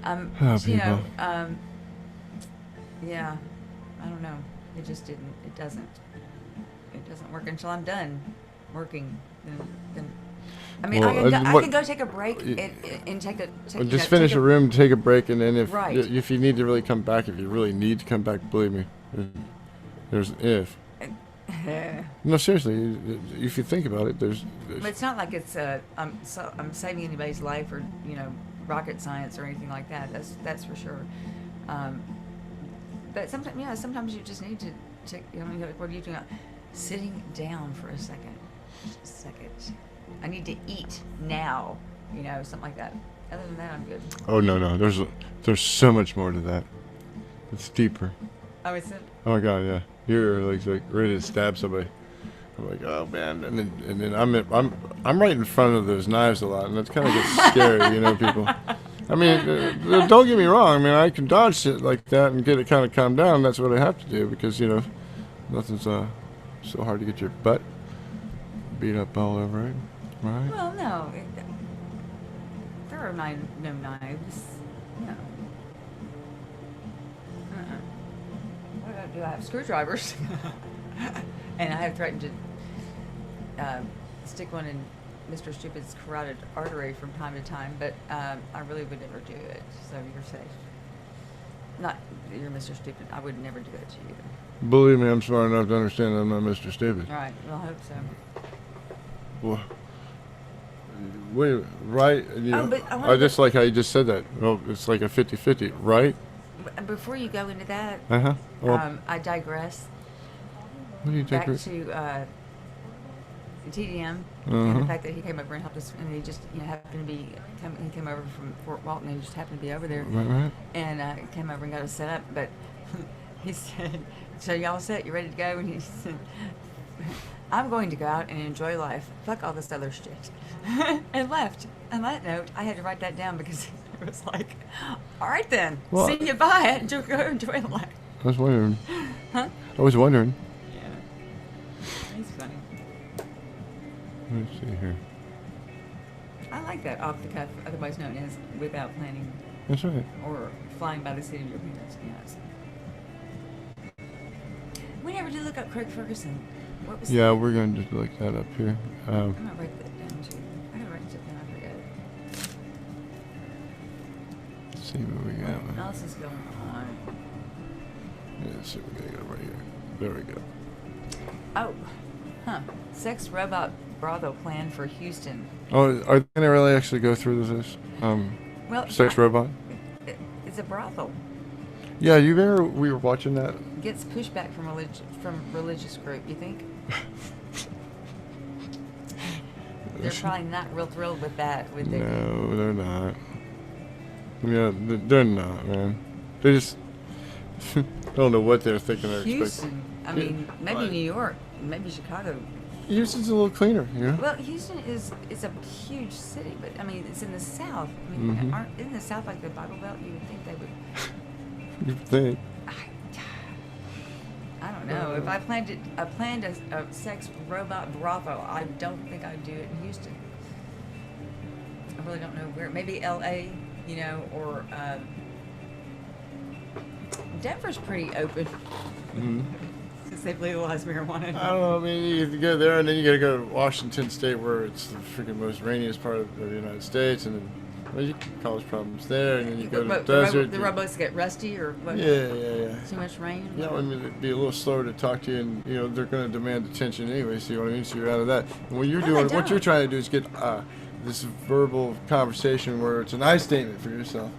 S1: Oh,
S2: you know,
S1: people.
S2: yeah, I don't know. It just didn't. It doesn't work until I'm done working. Then I mean,
S1: Well,
S2: I can go take a break and take
S1: just finish a room, take a break, and then
S2: Right.
S1: if you need to really come back, if you really need to come back, believe me, there's an if. No, seriously, if you think about it, there's
S2: But it's not like it's I'm saving anybody's life or rocket science or anything like that. That's for sure. But sometimes you just need to what are you doing? Sitting down for a second. Just a second. I need to eat now. Something like that. Other than that, I'm good.
S1: Oh no, there's so much more to that. It's deeper.
S2: Oh, is it?
S1: Oh my God, yeah. You're like ready to stab somebody. I'm like, oh man, and then I'm right in front of those knives a lot, and that kind of gets scary, people. I mean, don't get me wrong. I mean, I can dodge shit like that and get it kind of calmed down. That's what I have to do because nothing's so hard to get your butt beat up all over it, right?
S2: Well, no. There are no knives. No. What do I have? Screwdrivers. And I have threatened to stick one in Mr. Stupid's carotid artery from time to time, but I really would never do it, so you're safe. Not that you're Mr. Stupid. I would never do that to you either.
S1: Believe me, I'm smart enough to understand I'm not Mr. Stupid.
S2: All right. Well, I hope so.
S1: Well, wait, right?
S2: But
S1: I just like how you just said that. Well, it's like a 50-50, right?
S2: Before you go into that,
S1: Uh-huh. Well,
S2: I digress.
S1: what do you
S2: Back
S1: think?
S2: to TDM and
S1: Uh-huh.
S2: the fact that he came over and helped us, and he just happened to be he came over from Fort Walton and he just happened to be over there,
S1: Right.
S2: and came over and got us set up. But he said, "So y'all set? You ready to go?" And he said, "I'm going to go out and enjoy life. Fuck all this other shit," and left. On that note, I had to write that down because it was like, "All right then,
S1: Well,
S2: see you bye. Go enjoy life."
S1: I was wondering.
S2: Huh?
S1: I was wondering.
S2: Yeah, he's funny.
S1: Let's see here.
S2: I like that off the cuff, otherwise known as without planning
S1: That's right.
S2: or flying by the seat of your pants. Yes. We never did look up Craig Ferguson. What was
S1: Yeah,
S2: that?
S1: we're going to just look that up here.
S2: I'm gonna write that down too. I gotta write something. I forget it.
S1: Let's see what we got.
S2: What else is going on?
S1: Yeah, let's see what we got right here. There we go.
S2: Oh, sex robot brothel plan for Houston.
S1: Oh, are they going to really actually go through this?
S2: Well,
S1: Sex robot?
S2: It's a brothel.
S1: Yeah, we were watching that.
S2: Gets pushback from religious group. You think? They're probably not real thrilled with that, would they?
S1: No, they're not. Yeah, they're not, man. They just I don't know what they're thinking they're expecting.
S2: Houston. I mean, maybe
S1: Right.
S2: New York, maybe Chicago.
S1: Houston's a little cleaner, you know.
S2: Well, Houston is a huge city, but I mean, it's in the South. I mean,
S1: Mhm.
S2: isn't the South like the Bible Belt? You would think they would.
S1: You think?
S2: I don't know. If I planned a sex robot brothel, I don't think I'd do it in Houston. I really don't know where. Maybe L.A. You know, or Denver's pretty open since they've legalized marijuana.
S1: I don't know. I mean, you have to go there, and then you got to go to Washington State, where it's the freaking most rainiest part of the United States, and then well, you cause problems there, and then you go to the desert.
S2: The robots get rusty or what?
S1: Yeah.
S2: Too much rain.
S1: Yeah, I mean, it'd be a little slower to talk to you, and you know they're going to demand attention anyway. See what I mean? So you're out of that. And what you're
S2: No,
S1: doing,
S2: they
S1: what you're
S2: don't.
S1: trying to do is get this verbal conversation where it's an I statement for yourself.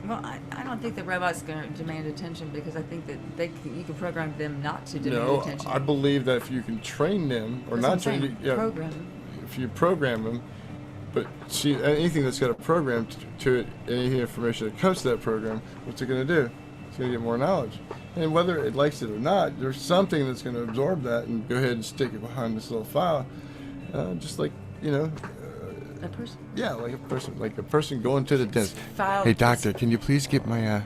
S2: Well, I don't think the robot's going to demand attention because I think that you can program them not to demand
S1: No,
S2: attention.
S1: I believe that if you can train them or
S2: That's
S1: not
S2: what I'm
S1: train,
S2: saying,
S1: yeah,
S2: program them.
S1: if you program them, but see anything that's got a program to it, any information that comes to that program, what's it going to do? It's going to get more knowledge, and whether it likes it or not, there's something that's going to absorb that and go ahead and stick it behind this little file, just like you know.
S2: A person.
S1: Yeah, like a person going to the dentist.
S2: Filed.
S1: Hey doctor, can you please get my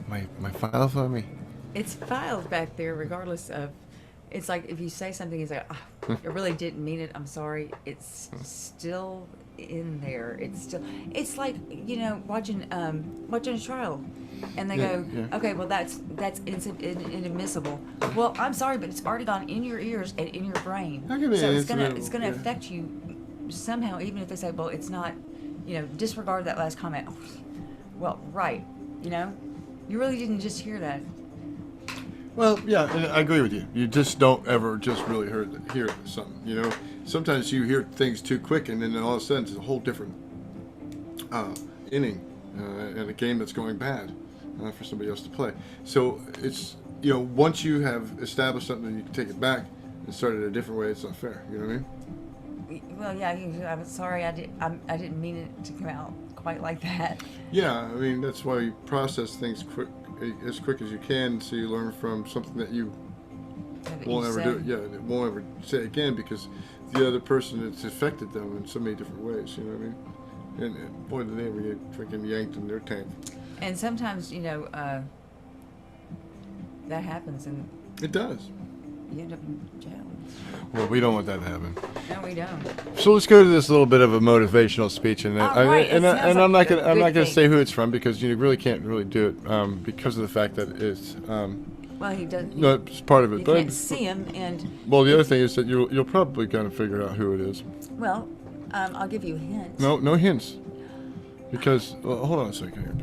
S1: my file for me?
S2: It's filed back there, regardless of. It's like if you say something, it's like, I really didn't mean it. I'm sorry. It's still in there. It's like watching a trial, and they go, okay, well that's inadmissible. Well, I'm sorry, but it's already gone in your ears and in your brain,
S1: How can it
S2: so
S1: be
S2: it's gonna
S1: inadmissible?
S2: affect you somehow, even if they say, well, it's not, disregard that last comment. Well, right, you really didn't just hear that.
S1: Well, yeah, and I agree with you. You just don't ever just really hear something. You know, sometimes you hear things too quick, and then all of a sudden it's a whole different inning and a game that's going bad for somebody else to play. So it's once you have established something, you can take it back and start it a different way. It's not fair. You know what I mean?
S2: Well, yeah, I'm sorry. I didn't mean it to come out quite like that.
S1: Yeah, I mean that's why you process things as quick as you can, so you learn from something that you won't ever do. Yeah, it won't ever say again because the other person, it's affected them in so many different ways. You know what I mean? And boy, did they ever get freaking yanked in their tank.
S2: And sometimes that happens, and
S1: It does.
S2: you end up in jail.
S1: Well, we don't want that to happen.
S2: No, we don't.
S1: So let's go to this little bit of a motivational speech, and
S2: All right, it sounds
S1: I'm
S2: like
S1: not
S2: a
S1: gonna
S2: good thing.
S1: say who it's from because you really can't really do it because of the fact that it's
S2: Well, he does.
S1: no, it's part of it.
S2: You
S1: But
S2: can't see him, and
S1: well, the other thing is that you'll probably kind of figure out who it is.
S2: well, I'll give you a hint.
S1: No hints, because hold on a second here.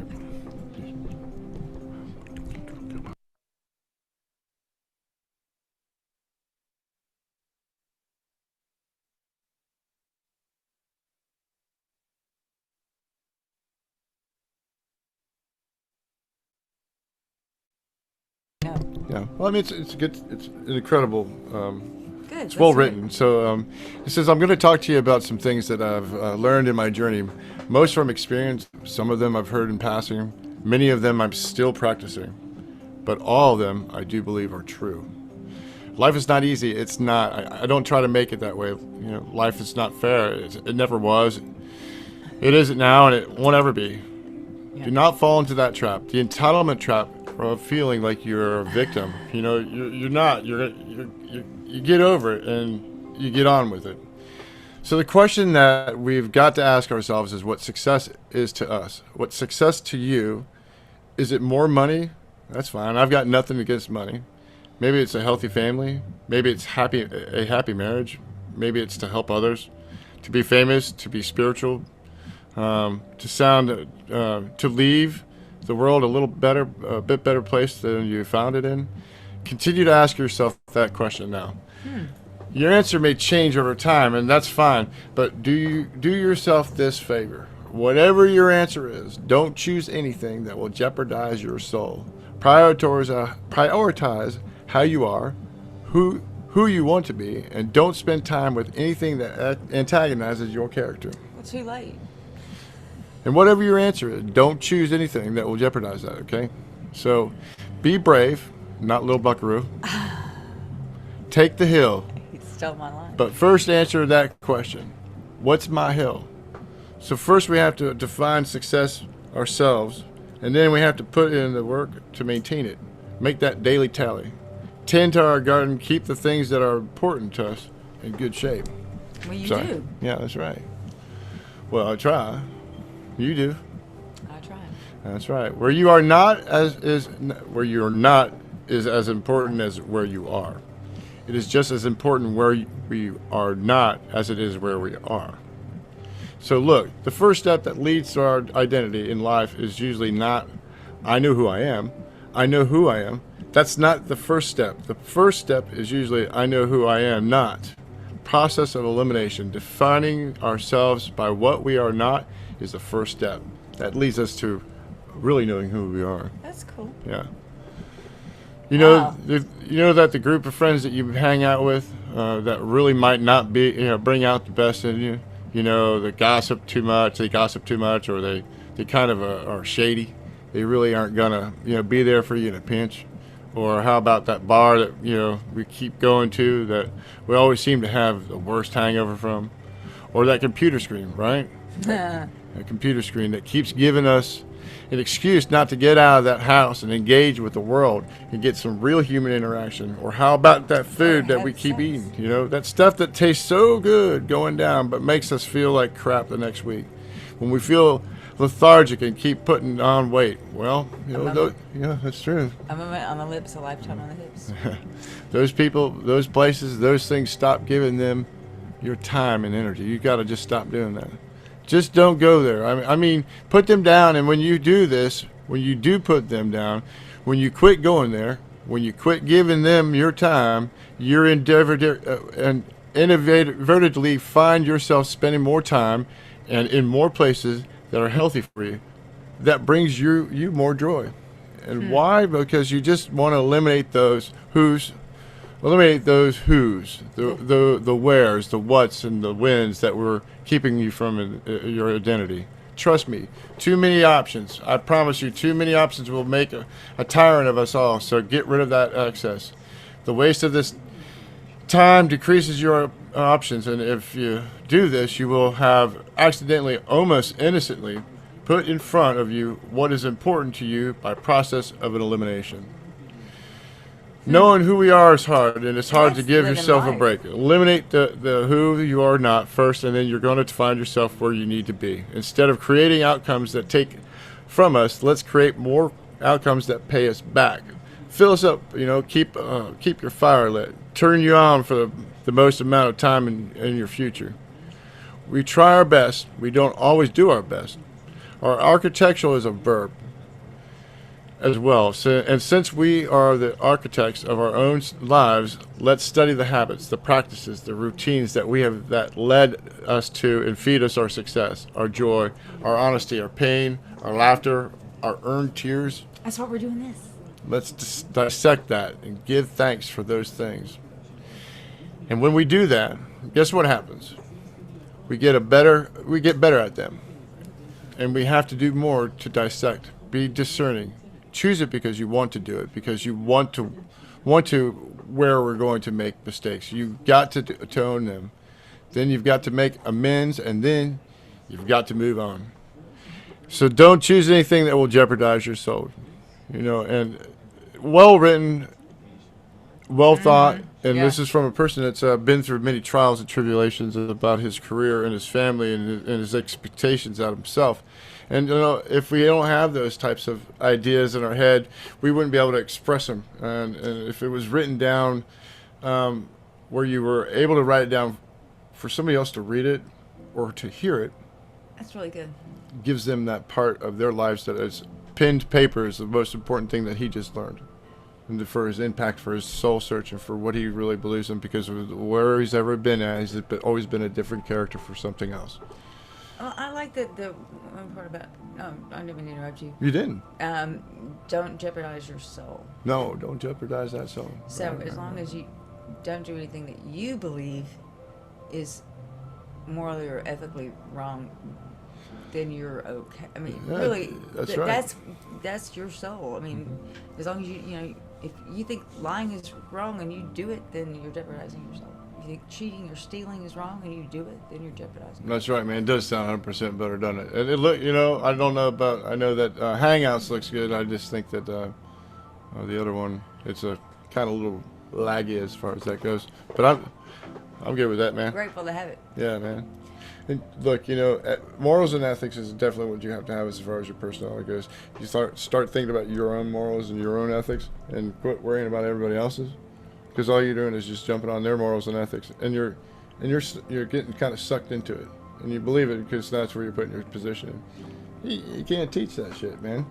S2: No.
S1: Yeah. Well, I mean, it's good. It's an incredible.
S2: Good.
S1: It's well written. So it says, I'm going to talk to you about some things that I've learned in my journey, most from experience. Some of them I've heard in passing. Many of them I'm still practicing. But all of them I do believe are true. Life is not easy. It's not. I don't try to make it that way. Life is not fair. It never was. It isn't now, and it won't ever be.
S2: Yeah.
S1: Do not fall into that trap. The entitlement trap of feeling like you're a victim. You're not. You get over it and you get on with it. So the question that we've got to ask ourselves is what success is to us. What's success to you? Is it more money? That's fine. I've got nothing against money. Maybe it's a healthy family. Maybe it's a happy marriage. Maybe it's to help others, to be famous, to be spiritual, to leave the world a bit better place than you found it in. Continue to ask yourself that question now. Your answer may change over time, and that's fine. But do yourself this favor. Whatever your answer is, don't choose anything that will jeopardize your soul. Prioritize how you are, who you want to be, and don't spend time with anything that antagonizes your character.
S2: Well, too late.
S1: And whatever your answer is, don't choose anything that will jeopardize that, okay? So Be brave, not little buckaroo. Take the hill.
S2: He stole my line.
S1: But first answer that question. What's my hill? So first we have to define success ourselves, and then we have to put in the work to maintain it. Make that daily tally. Tend to our garden, keep the things that are important to us in good shape.
S2: Well, you
S1: Sorry.
S2: do.
S1: Yeah, that's right. Well, I try. You do.
S2: I try.
S1: That's right. Where you are not is as important as where you are. It is just as important where we are not as it is where we are. So look, the first step that leads to our identity in life is usually not, I know who I am. I know who I am. That's not the first step. The first step is usually, I know who I am not. Process of elimination. Defining ourselves by what we are not is the first step. That leads us to really knowing who we are.
S2: That's cool.
S1: Yeah. You know,
S2: Wow.
S1: you know that the group of friends that you hang out with that really might not be, bring out the best in you. You know, they gossip too much, or they kind of are shady. They really aren't gonna, be there for you in a pinch. Or how about that bar that, we keep going to that we always seem to have the worst hangover from? Or that computer screen, right? A computer screen that keeps giving us an excuse not to get out of that house and engage with the world and get some real human interaction. Or how about that food that we keep eating? That stuff that tastes so good going down but makes us feel like crap the next week. When we feel lethargic and keep putting on weight. Well, that's true.
S2: A moment on the lips, a lifetime on the hips.
S1: Those people, those places, those things, stop giving them your time and energy. You got to just stop doing that. Just don't go there. I mean, put them down, and when you do this, when you do put them down, when you quit going there, when you quit giving them your time, you're and inadvertently find yourself spending more time and in more places that are healthy for you. That brings you more joy. And why? Because you just want to eliminate those who's, the wheres, the whats, and the whens that were keeping you from your identity. Trust me, too many options. I promise you, too many options will make a tyrant of us all. So get rid of that excess. The waste of this time decreases your options, and if you do this, you will have accidentally, almost innocently, put in front of you what is important to you by process of an elimination. Knowing who we are is hard, and it's hard to give yourself a break. Eliminate the who you are not first, and then you're going to find yourself where you need to be. Instead of creating outcomes that take from us, let's create more outcomes that pay us back. Fill us up, keep your fire lit. Turn you on for the most amount of time in your future. We try our best. We don't always do our best. Our architectural is a verb as well. And since we are the architects of our own lives, let's study the habits, the practices, the routines that we have that led us to and feed us our success, our joy, our honesty, our pain, our laughter, our earned tears.
S2: That's why we're doing this.
S1: Let's dissect that and give thanks for those things. And when we do that, guess what happens? We get better at them. And we have to do more to dissect. Be discerning. Choose it because you want to do it, because you want to where we're going to make mistakes. You've got to own them. Then you've got to make amends, and then you've got to move on. So don't choose anything that will jeopardize your soul. And well written, well thought, and this is from a person that's been through many trials and tribulations about his career and his family and his expectations out of himself. And if we don't have those types of ideas in our head, we wouldn't be able to express them. And if it was written down, where you were able to write it down for somebody else to read it or to hear it,
S2: that's really good.
S1: Gives them that part of their lives that is pinned paper is the most important thing that he just learned. And for his impact, for his soul search, and for what he really believes in, because of where he's ever been at, he's always been a different character for something else.
S2: Well, I like the one part about. I didn't mean to interrupt you.
S1: You didn't.
S2: Don't jeopardize your soul.
S1: No, don't jeopardize that soul.
S2: So as long as you don't do anything that you believe is morally or ethically wrong, then you're okay. I mean,
S1: Yeah,
S2: really,
S1: that's right.
S2: that's your soul. I mean, as long as if you think lying is wrong and you do it, then you're jeopardizing yourself. If you think cheating or stealing is wrong and you do it, then you're jeopardizing
S1: That's
S2: yourself.
S1: right, man. It does sound 100% better, doesn't it? And it look, you know, I don't know about. I know that Hangouts looks good. I just think that the other one, it's a kind of little laggy as far as that goes. But I'm good with that, man.
S2: Grateful to have it.
S1: Yeah, man. And look, you know, morals and ethics is definitely what you have to have as far as your personality goes. You start thinking about your own morals and your own ethics, and quit worrying about everybody else's, because all you're doing is just jumping on their morals and ethics, and you're getting kind of sucked into it, and you believe it because that's where you're putting your position in. You can't teach that shit, man.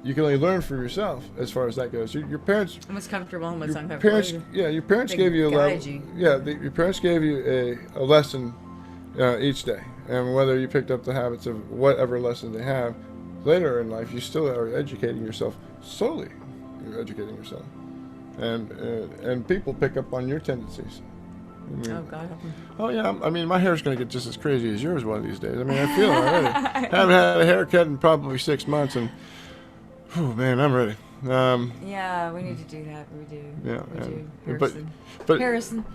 S1: You can only learn for yourself as far as that goes. Your parents.
S2: And what's comfortable and what's
S1: Your
S2: uncomfortable.
S1: parents, yeah, your parents
S2: They
S1: gave you a
S2: guide
S1: level.
S2: you.
S1: Yeah, your parents gave you a lesson each day, and whether you picked up the habits of whatever lesson they have later in life, you still are educating yourself slowly. You're educating yourself, and people pick up on your tendencies. I mean,
S2: Oh God help me.
S1: oh yeah, I mean my hair's gonna get just as crazy as yours one of these days. I mean I feel it already. Haven't had a haircut in probably 6 months, and oh man, I'm ready.
S2: Yeah, we need to do that. We do.
S1: Yeah,
S2: we do.
S1: but-
S2: Harrison.
S1: but-
S2: Harrison.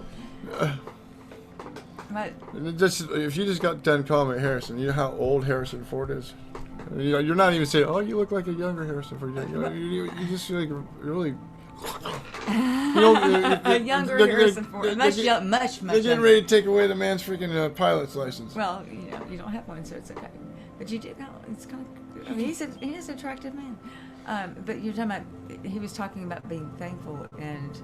S2: What?
S1: If you just got done calling me Harrison, you know how old Harrison Ford is? You know, you're not even saying, "Oh, you look like a younger Harrison Ford." You just feel like really.
S2: A younger Harrison Ford. Much
S1: They're
S2: younger.
S1: getting ready to take away the man's freaking pilot's license.
S2: Well, you don't have one, so it's okay. But you do. It's kind of. I mean, he's an attractive man. But you're talking about. He was talking about being thankful, and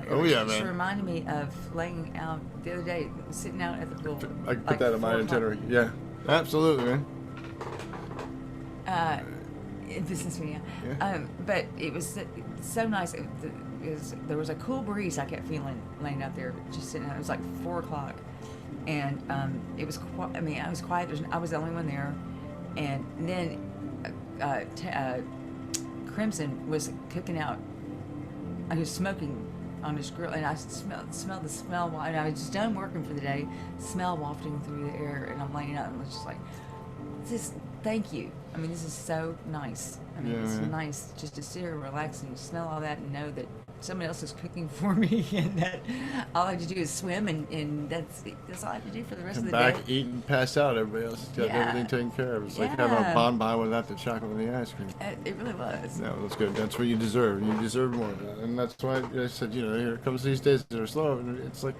S1: Oh, yeah,
S2: it just
S1: man.
S2: reminded me of laying out the other day, sitting out at the pool.
S1: I can put
S2: like
S1: that on my
S2: 4 o'clock.
S1: itinerary. Yeah, absolutely, man.
S2: In business meeting.
S1: Yeah.
S2: But it was so nice. There was a cool breeze I kept feeling laying out there, just sitting out. It was like 4 o'clock, and it was. I mean, I was quiet. I was the only one there, and then Crimson was cooking out. I was smoking on his grill, and I smelled the smell. And I was just done working for the day. Smell wafting through the air, and I'm laying out, and I was just like, thank you. I mean, this is so nice. I mean,
S1: Yeah,
S2: it's
S1: man.
S2: nice just to sit here and relax and smell all that and know that someone else is cooking for me, and that all I have to do is swim, and that's all I have to do for the rest
S1: Come
S2: of the
S1: back,
S2: day.
S1: eat, and pass out. Everybody else has got
S2: Yeah.
S1: everything taken care of. It's like having a
S2: Yeah.
S1: bonbon without the chocolate and the ice cream.
S2: It really was.
S1: No, that's good. That's what you deserve. You deserve more of that. And that's why I said, here comes these days that are slow. And it's like,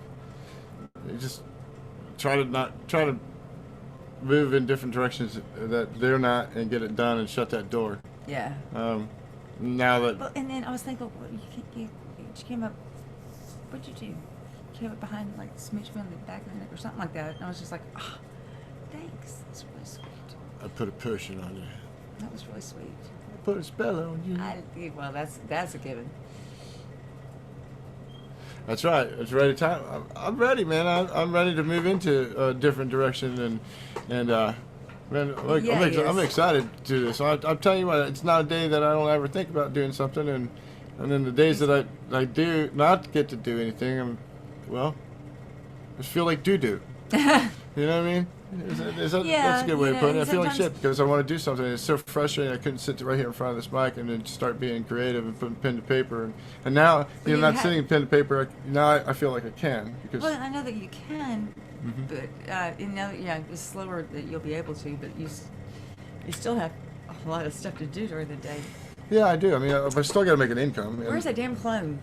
S1: you just try to move in different directions that they're not, and get it done and shut that door.
S2: Yeah.
S1: Now that,
S2: Well, and then I was thinking, well, you came up. What'd you do? You came up behind, like, smooch me on the back of the neck or something like that. And I was just like, thanks. That's really sweet.
S1: I put a pushing on you.
S2: That was really sweet.
S1: I put a spell on you.
S2: Well, that's a given.
S1: That's right. It's ready time. I'm ready, man. I'm ready to move into a different direction, and man, look,
S2: Yeah, he
S1: I'm
S2: is.
S1: excited to do this. I'm telling you what, it's not a day that I don't ever think about doing something, and then the days that I do not get to do anything, I just feel like do. You know what I mean?
S2: Yeah,
S1: That's a good way of putting it. I feel like
S2: sometimes-
S1: shit because I want to do something. It's so frustrating. I couldn't sit right here in front of this mic and then start being creative and putting pen to paper. And now,
S2: you
S1: not
S2: have-
S1: sitting pen to paper, now I feel like I can. Because
S2: Well, I know that you can,
S1: Mhm.
S2: but it's slower that you'll be able to. But you still have a lot of stuff to do during the day.
S1: yeah, I do. I mean, I still got to make an income. and-
S2: Where's that damn clone?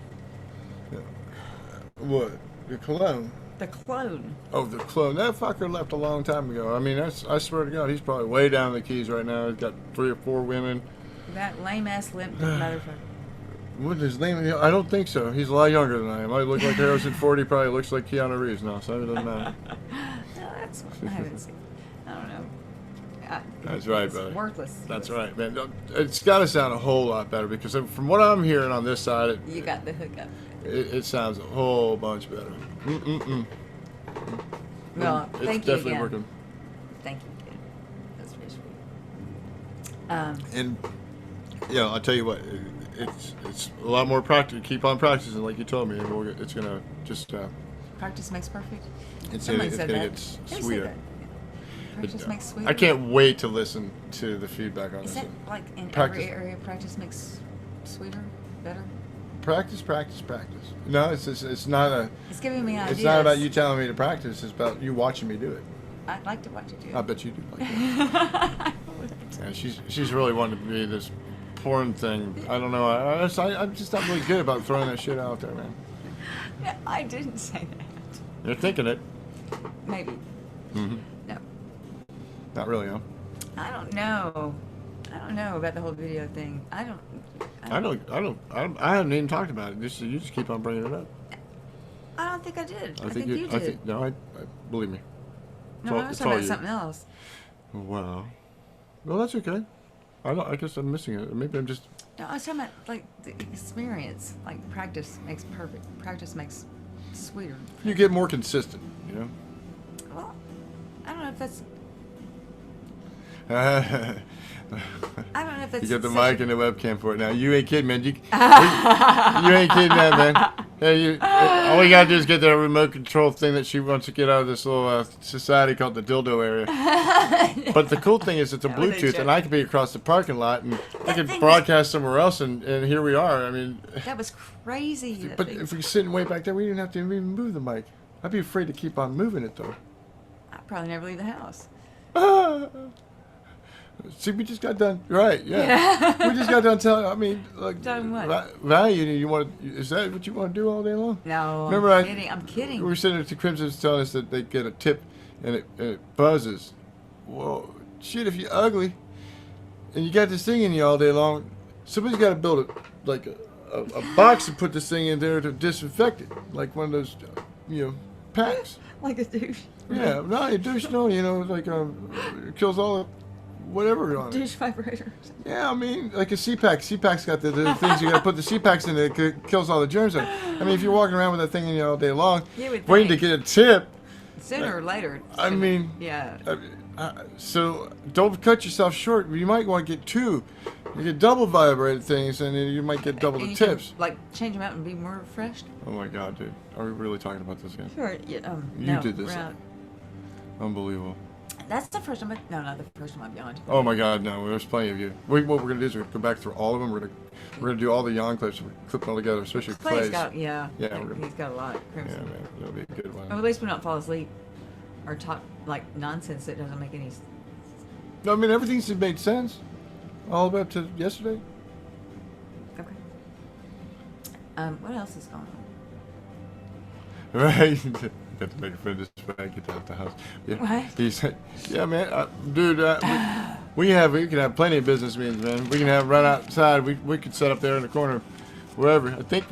S1: What? The cologne?
S2: The clone.
S1: Oh, the clone. That fucker left a long time ago. I mean, I swear to God, he's probably way down in the Keys right now. He's got 3 or 4 women.
S2: That lame ass limp motherfucker.
S1: What is his name? I don't think so. He's a lot younger than I am. I look like Harrison Ford. He probably looks like Keanu Reeves now, so it doesn't matter.
S2: No, that's I haven't seen. I don't know.
S1: That's right,
S2: it's
S1: brother.
S2: worthless.
S1: That's right, man. It's got to sound a whole lot better because from what I'm hearing on this side,
S2: You got the hookup.
S1: it sounds a whole bunch better.
S2: Well,
S1: It's
S2: thank you
S1: definitely
S2: again.
S1: working.
S2: Thank you again. That's very sweet.
S1: And I'll tell you what, it's a lot more practice. Keep on practicing, like you told me, and it's gonna just
S2: Practice makes perfect.
S1: it's
S2: Somebody
S1: gonna
S2: said
S1: get
S2: that. Who said
S1: sweeter.
S2: that? Practice makes sweeter.
S1: I can't wait to listen to the feedback on
S2: Is
S1: this.
S2: that like in
S1: Practice.
S2: every area? Practice makes sweeter, better.
S1: Practice. No, it's not a.
S2: It's giving me ideas.
S1: It's not about you telling me to practice. It's about you watching me do it.
S2: I'd like to watch you do it.
S1: I bet you do like that. Yeah, she's really wanting to be this porn thing. I don't know. I'm just not really good about throwing that shit out there, man.
S2: Yeah, I didn't say that.
S1: You're thinking it.
S2: Maybe.
S1: Mm-hmm.
S2: No.
S1: Not really, huh?
S2: I don't know. I don't know about the whole video thing. I
S1: haven't even talked about it. You just keep on bringing it up.
S2: I don't think I did. I think
S1: you
S2: you did.
S1: I believe me.
S2: No, I was talking about something else.
S1: Wow. Well, that's okay. I guess I'm missing it. Maybe I'm just.
S2: No, I was talking about like the experience. Like practice makes perfect. Practice makes sweeter.
S1: You get more consistent, you know.
S2: Well, I don't know if that's. I don't know if that's.
S1: You get the mic and the webcam for it now. You ain't kidding, man. You ain't kidding that, man. Hey, all you gotta do is get that remote control thing that she wants to get out of this little society called the dildo area. But the cool thing is it's a Bluetooth, and I could be across the parking lot, and I could broadcast somewhere else, and here we are. I mean,
S2: that was crazy.
S1: But if we're sitting way back there, we didn't have to even move the mic. I'd be afraid to keep on moving it, though.
S2: I'd probably never leave the house.
S1: See, we just got done. Right, yeah. We just got done telling. I mean, like, value. You want? Is that what you want to do all day long?
S2: No.
S1: Remember,
S2: I'm kidding.
S1: We were sitting at the Crimson's telling us that they get a tip, and it buzzes. Well, shit, if you're ugly, and you got this thing in you all day long, somebody's got to build a box and put this thing in there to disinfect it, like one of those, packs.
S2: Like a douche.
S1: Yeah, no, a douche, no, like it kills all the whatever on it.
S2: Douche vibrators.
S1: Yeah, I mean, like a CPAC. CPAC's got the things you got to put the CPACs in there. It kills all the germs. I mean, if you're walking around with that thing in you all day long, waiting to get a tip.
S2: Sooner or later.
S1: I mean,
S2: yeah.
S1: So don't cut yourself short. You might want to get two. You get double vibrated things, and then you might get double the tips.
S2: Like change them out and be more refreshed.
S1: Oh my God, dude! Are we really talking about this again?
S2: Sure. Yeah,
S1: you did this. Unbelievable.
S2: That's the first time. No, not the first time I've yawned.
S1: Oh my God, no! There's plenty of you. What we're gonna do is we're gonna go back through all of them. We're gonna do all the yawn clips. We're clipping all together, especially Clay's.
S2: Yeah.
S1: Yeah.
S2: He's got a lot. Crimson.
S1: Yeah, man, it'll be a good one.
S2: Or at least we don't fall asleep or talk like nonsense that doesn't make any.
S1: No, I mean everything's made sense. All the way up to yesterday.
S2: Okay. What else is going on?
S1: Right. Got to make a friend this way. Get out the house. Yeah.
S2: What?
S1: He said, "Yeah, man, dude, we can have plenty of business meetings, man. We can have right outside. We could set up there in the corner, wherever. I think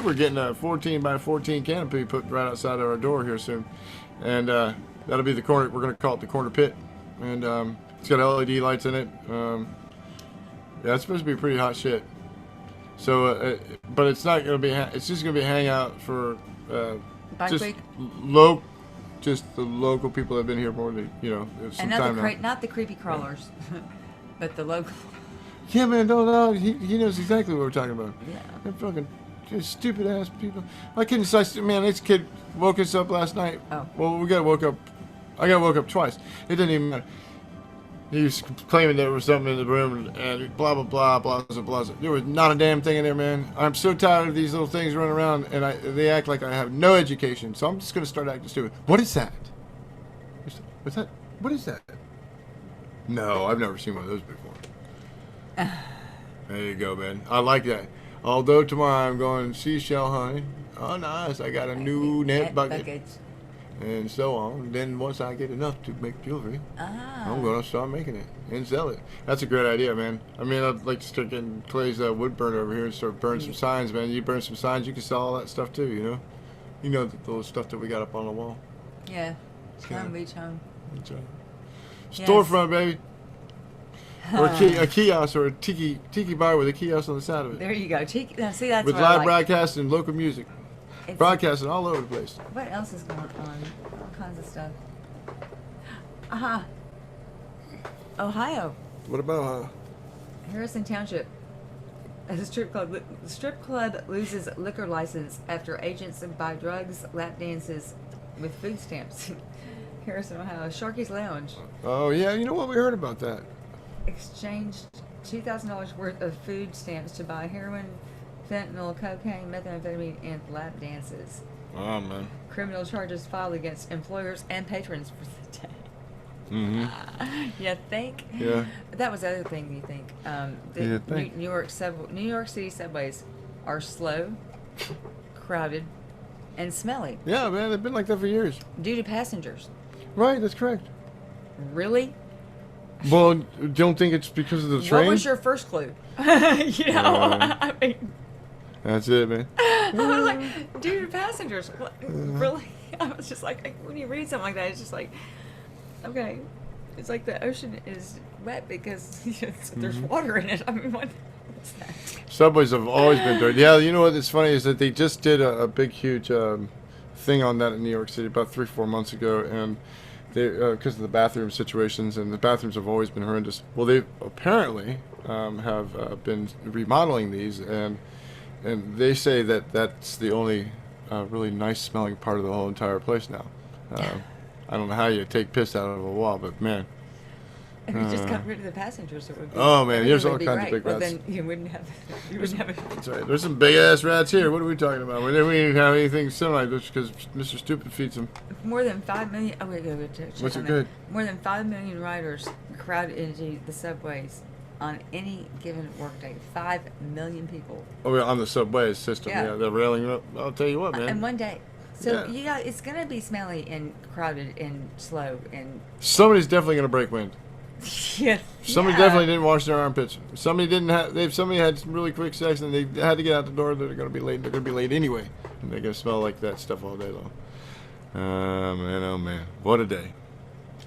S1: we're getting a 14 by 14 canopy put right outside of our door here soon, and that'll be the corner. We're gonna call it the corner pit, and it's got LED lights in it. Yeah, it's supposed to be pretty hot shit. So, but it's not gonna be. It's just gonna be a hangout for." Just the local people that have been here more than some time now.
S2: Not the creepy crawlers, but the local.
S1: Yeah, man, no, he knows exactly what we're talking about.
S2: Yeah.
S1: They're fucking just stupid ass people. My kid decided, man, this kid woke us up last night.
S2: Oh.
S1: Well, I got woke up twice. It didn't even matter. He was claiming there was something in the room and blah, blah, blah, blah, blah, blah. There was not a damn thing in there, man. I'm so tired of these little things running around, and they act like I have no education. So I'm just going to start acting stupid. What is that? What's that? What is that? No, I've never seen one of those before. There you go, man. I like that. Although tomorrow I'm going seashell hunting. Oh, nice. I got a new net bucket. And so on. Then once I get enough to make jewelry, I'm going to start making it and sell it. That's a great idea, man. I mean, I'd like to start getting Clay's wood burner over here and start burning some signs, man. You burn some signs, you can sell all that stuff too, You know the little stuff that we got up on the wall.
S2: Yeah. Home beach home.
S1: That's right. Storefront, baby. Or a kiosk or a tiki bar with a kiosk on the side of it.
S2: There you go. Tiki. Now, see, that's
S1: with
S2: what
S1: live
S2: I like.
S1: broadcasting and local music. Broadcasting all over the place.
S2: What else is going on? All kinds of stuff. Ohio.
S1: What about Ohio?
S2: Harrison Township. A strip club loses liquor license after agents buy drugs, lap dances with food stamps. Harrison, Ohio. Sharky's Lounge
S1: Oh yeah, you know what? We heard about that.
S2: exchanged $2,000 worth of food stamps to buy heroin, fentanyl, cocaine, methamphetamine, and lap dances.
S1: Oh man.
S2: Criminal charges filed against employers and patrons for the day.
S1: Mm-hmm.
S2: You think?
S1: Yeah.
S2: That was the other thing. You think? The
S1: You think.
S2: New York City subways are slow, crowded, and smelly
S1: Yeah, man. They've been like that for years.
S2: due to passengers.
S1: Right. That's correct.
S2: Really?
S1: Well, don't think it's because of the train.
S2: What was your first clue? You know, I mean,
S1: That's it, man.
S2: I was like, due to passengers. What? Really? I was just like, when you read something like that, it's just like, okay, it's like the ocean is wet because there's water in it. I mean, what's that?
S1: Subways have always been dirty. Yeah, you know what? It's funny is that they just did a big, huge thing on that in New York City about 3-4 months ago, and they because of the bathroom situations, and the bathrooms have always been horrendous. Well, they apparently have been remodeling these, and they say that that's the only really nice smelling part of the whole entire place now. I don't know how you take piss out of a wall, but man.
S2: If you just got rid of the passengers, it would be.
S1: Oh, man,
S2: everything
S1: there's
S2: would
S1: all
S2: be
S1: kinds of
S2: great.
S1: big
S2: Well,
S1: rats.
S2: then you wouldn't have. You wouldn't have.
S1: That's right. There's some big ass rats here. What are we talking about? We didn't even have anything similar just because Mr. Stupid feeds them.
S2: More than 5 million. Oh wait, check
S1: What's
S2: on
S1: it
S2: that.
S1: good?
S2: More than 5 million riders crowd into the subways on any given workday. 5 million people
S1: Oh, yeah, on the subway system.
S2: Yeah.
S1: Yeah, they're railing up. I'll tell you what, man.
S2: in one day. So
S1: Yeah.
S2: you got it's gonna be smelly and crowded and slow and
S1: Somebody's definitely going to break wind.
S2: yeah.
S1: Somebody definitely didn't wash their armpits. Somebody didn't have. Somebody had some really quick sex and they had to get out the door. They're going to be late. They're going to be late anyway, and they're going to smell like that stuff all day long. Man, oh man, what a day!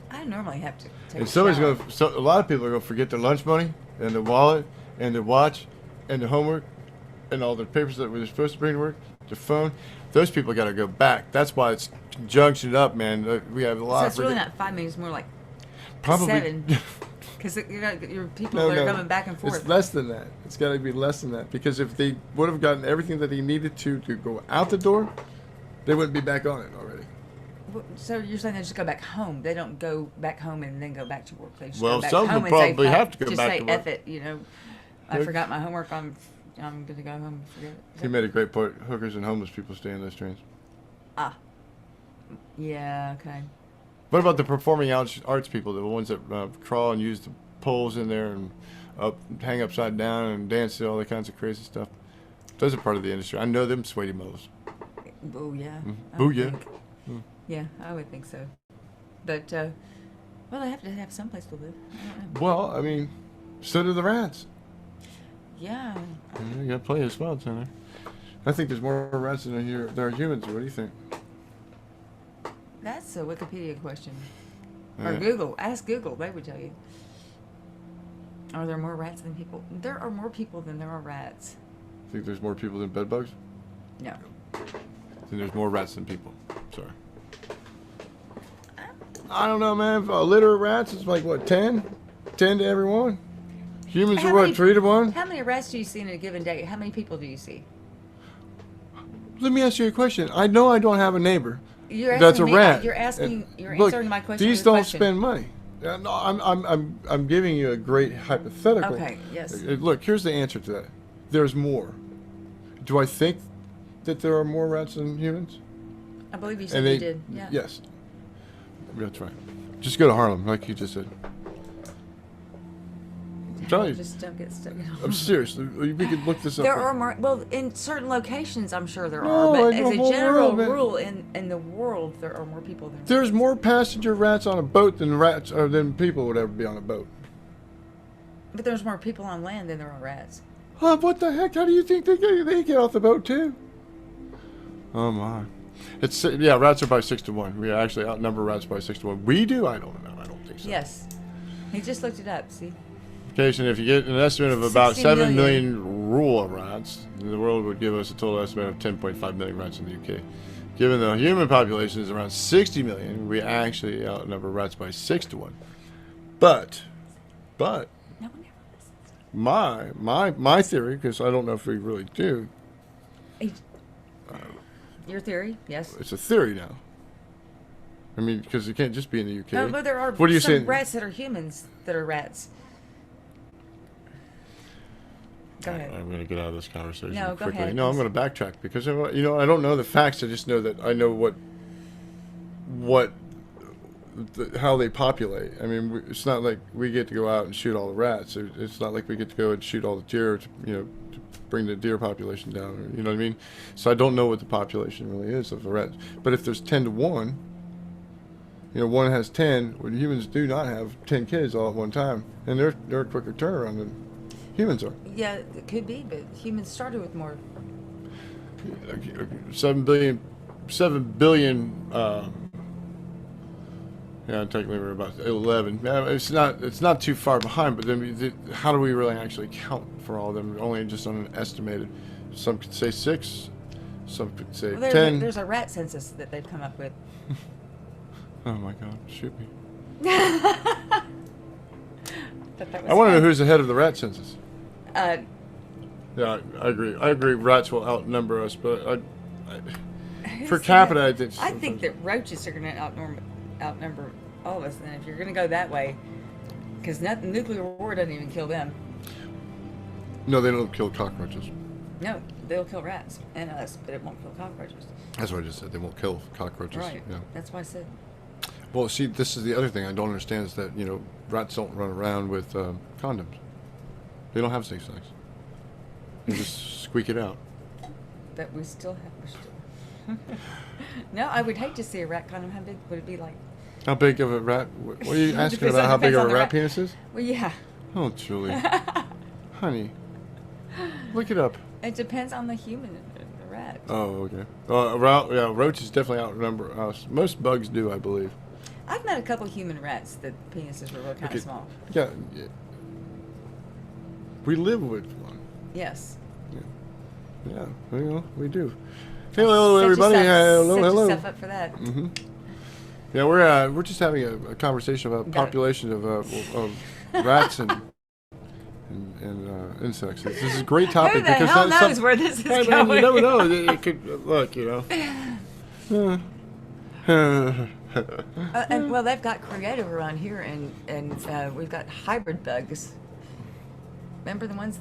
S2: I normally have to take.
S1: And
S2: a
S1: somebody's
S2: shower.
S1: going to. A lot of people are going to forget their lunch money and their wallet and their watch and their homework and all the papers that were supposed to bring to work. Their phone. Those people got to go back. That's why it's junctioned up, man. We have a lot.
S2: So
S1: of
S2: it's really not 5 million. It's more like
S1: probably
S2: 7. Because your people
S1: No,
S2: that are
S1: no.
S2: coming back and forth.
S1: It's less than that. It's got to be less than that because if they would have gotten everything that he needed to go out the door, they wouldn't be back on it already.
S2: So you're saying they just go back home? They don't go back home and then go back to work. They just
S1: Well,
S2: go back
S1: some
S2: home
S1: would
S2: and say,
S1: probably
S2: "Fuck,"
S1: have to go
S2: just
S1: back
S2: say
S1: to work.
S2: F it, you know. I
S1: They're-
S2: forgot my homework. I'm gonna go home and forget it.
S1: He made a great point. Hookers and homeless people stay in those trains.
S2: Ah. Yeah. Okay.
S1: What about the performing arts people, the ones that crawl and use the poles in there and hang upside down and dance to all that kinds of crazy stuff? Those are part of the industry. I know them sweaty moles.
S2: Boo yeah. I
S1: Boo
S2: would
S1: yeah.
S2: think. Yeah, I would think so. But well, they have to have some place to live. I don't know.
S1: Well, I mean, so do the rats.
S2: Yeah.
S1: You got plenty of spots in there. I think there's more rats than there are humans. What do you think?
S2: That's a Wikipedia question. Or
S1: Yeah.
S2: Google. Ask Google. They would tell you. Are there more rats than people? There are more people than there are rats.
S1: Think there's more people than bedbugs?
S2: No.
S1: Then there's more rats than people. Sorry. I don't know, man. A litter of rats is like, what, 10? 10 to every one? Humans
S2: How
S1: are, what,
S2: many-
S1: 3 to 1?
S2: How many rats do you see in a given day? How many people do you see?
S1: Let me ask you a question. I know I don't have a neighbor
S2: You're
S1: that's a
S2: asking me-
S1: rat.
S2: You're asking.
S1: And
S2: You're
S1: look,
S2: answering my question.
S1: These
S2: with a
S1: don't
S2: question.
S1: spend money. No, I'm giving you a great hypothetical.
S2: Okay. Yes.
S1: Look, here's the answer to that. There's more. Do I think that there are more rats than humans?
S2: I believe you said
S1: And
S2: you
S1: they,
S2: did. Yeah.
S1: Yes. That's right. Just go to Harlem, like you just said. I'm telling you.
S2: Just don't get stuck.
S1: I'm serious. We could look this up.
S2: There are more. Well, in certain locations, I'm sure there
S1: No,
S2: are. But
S1: in
S2: as
S1: the
S2: a
S1: whole
S2: general
S1: world, man.
S2: rule, in the world, there are more people than
S1: There's
S2: rats.
S1: more passenger rats on a boat than rats or than people would ever be on a boat.
S2: But there's more people on land than there are rats.
S1: Huh, what the heck? How do you think they get off the boat too? Oh my! It's rats are by 6 to 1. We actually outnumber rats by 6 to 1. We do? I don't know. I don't think so.
S2: Yes. He just looked it up. See.
S1: Occasion, if you get an estimate of about
S2: 60
S1: 7
S2: million.
S1: million rural rats, the world would give us a total estimate of 10.5 million rats in the UK. Given the human population is around 60 million, we actually outnumber rats by 6 to 1. But
S2: No one ever listens.
S1: my theory, because I don't know if we really do,
S2: Your theory? Yes.
S1: it's a theory now. I mean, because it can't just be in the UK.
S2: No, but there are
S1: What are you
S2: some
S1: saying?
S2: rats that are humans that are rats. Go ahead.
S1: I'm going to get out of this conversation
S2: No, go
S1: quickly.
S2: ahead.
S1: No, I'm going to backtrack because I don't know the facts. I just know that I know how they populate. I mean, it's not like we get to go out and shoot all the rats. It's not like we get to go and shoot all the deer. To bring the deer population down. You know what I mean? So I don't know what the population really is of the rats. But if there's 10 to 1, one has 10. When humans do not have 10 kids all at one time, and they're a quicker turnaround than humans are.
S2: Yeah, it could be, but humans started with more.
S1: 7 billion. Yeah, technically we're about 11. Yeah, it's not too far behind, but then how do we really actually count for all of them? Only just on an estimated. Some could say 6, some could say 10.
S2: There's a rat census that they've come up with.
S1: Oh my God, shoot me!
S2: That
S1: I want to know who's the head of the rat census.
S2: Uh,
S1: Yeah, I agree. Rats will outnumber us, but per
S2: who's
S1: capita,
S2: the-
S1: I
S2: I think that roaches are going to outnumber all of us. And if you're going to go that way, because nuclear war doesn't even kill them.
S1: No, they don't kill cockroaches.
S2: No, they'll kill rats and us, but it won't kill cockroaches.
S1: That's what I just said. They won't kill cockroaches.
S2: Right.
S1: Yeah.
S2: That's why I said.
S1: Well, see, this is the other thing I don't understand is that rats don't run around with condoms. They don't have safe sex. They just squeak it out.
S2: That we're still. No, I would hate to see a rat condom. How big would it be like?
S1: How big of a rat? What are you asking
S2: Depends
S1: about? How big
S2: on
S1: a
S2: the
S1: rat penis is?
S2: Well, yeah.
S1: Oh, Julie, honey, look it up.
S2: It depends on the human and the rat.
S1: Oh, okay. Roaches definitely outnumber us. Most bugs do, I believe.
S2: I've met a couple human rats that penises were kind of small.
S1: Yeah. We live with one.
S2: Yes.
S1: Yeah, we do. Hello, everybody. Hello.
S2: Set yourself up for that.
S1: Mm-hmm. Yeah, we're just having a conversation about population of rats and insects. This is a great topic.
S2: Who the hell knows where this is going?
S1: You never know. It could look,
S2: And well, they've got creative around here, and we've got hybrid bugs. Remember the ones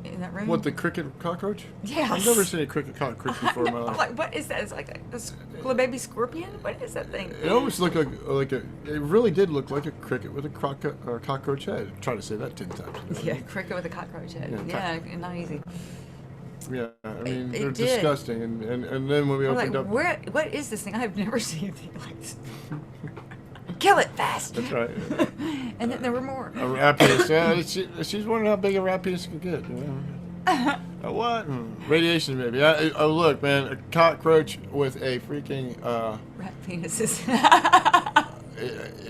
S2: in that room?
S1: What, the cricket cockroach?
S2: Yes.
S1: I've never seen a cricket cockroach before in my
S2: I'm
S1: life.
S2: like, what is that? It's like a baby scorpion? What is that thing?
S1: It almost looked like it really did look like a cricket with a cockroach head. Try to say that 10 times.
S2: Yeah, cricket with a cockroach head. Yeah, not easy.
S1: Yeah, I mean,
S2: It
S1: they're
S2: did.
S1: disgusting. And then when we
S2: I'm
S1: opened
S2: like,
S1: up...
S2: what is this thing? I've never seen anything like this. Kill it fast.
S1: That's right.
S2: And then there were more.
S1: A rat penis. Yeah, she's wondering how big a rat penis can get. A what? Radiation, maybe. Oh, look, man. A cockroach with a freaking...
S2: Rat penises.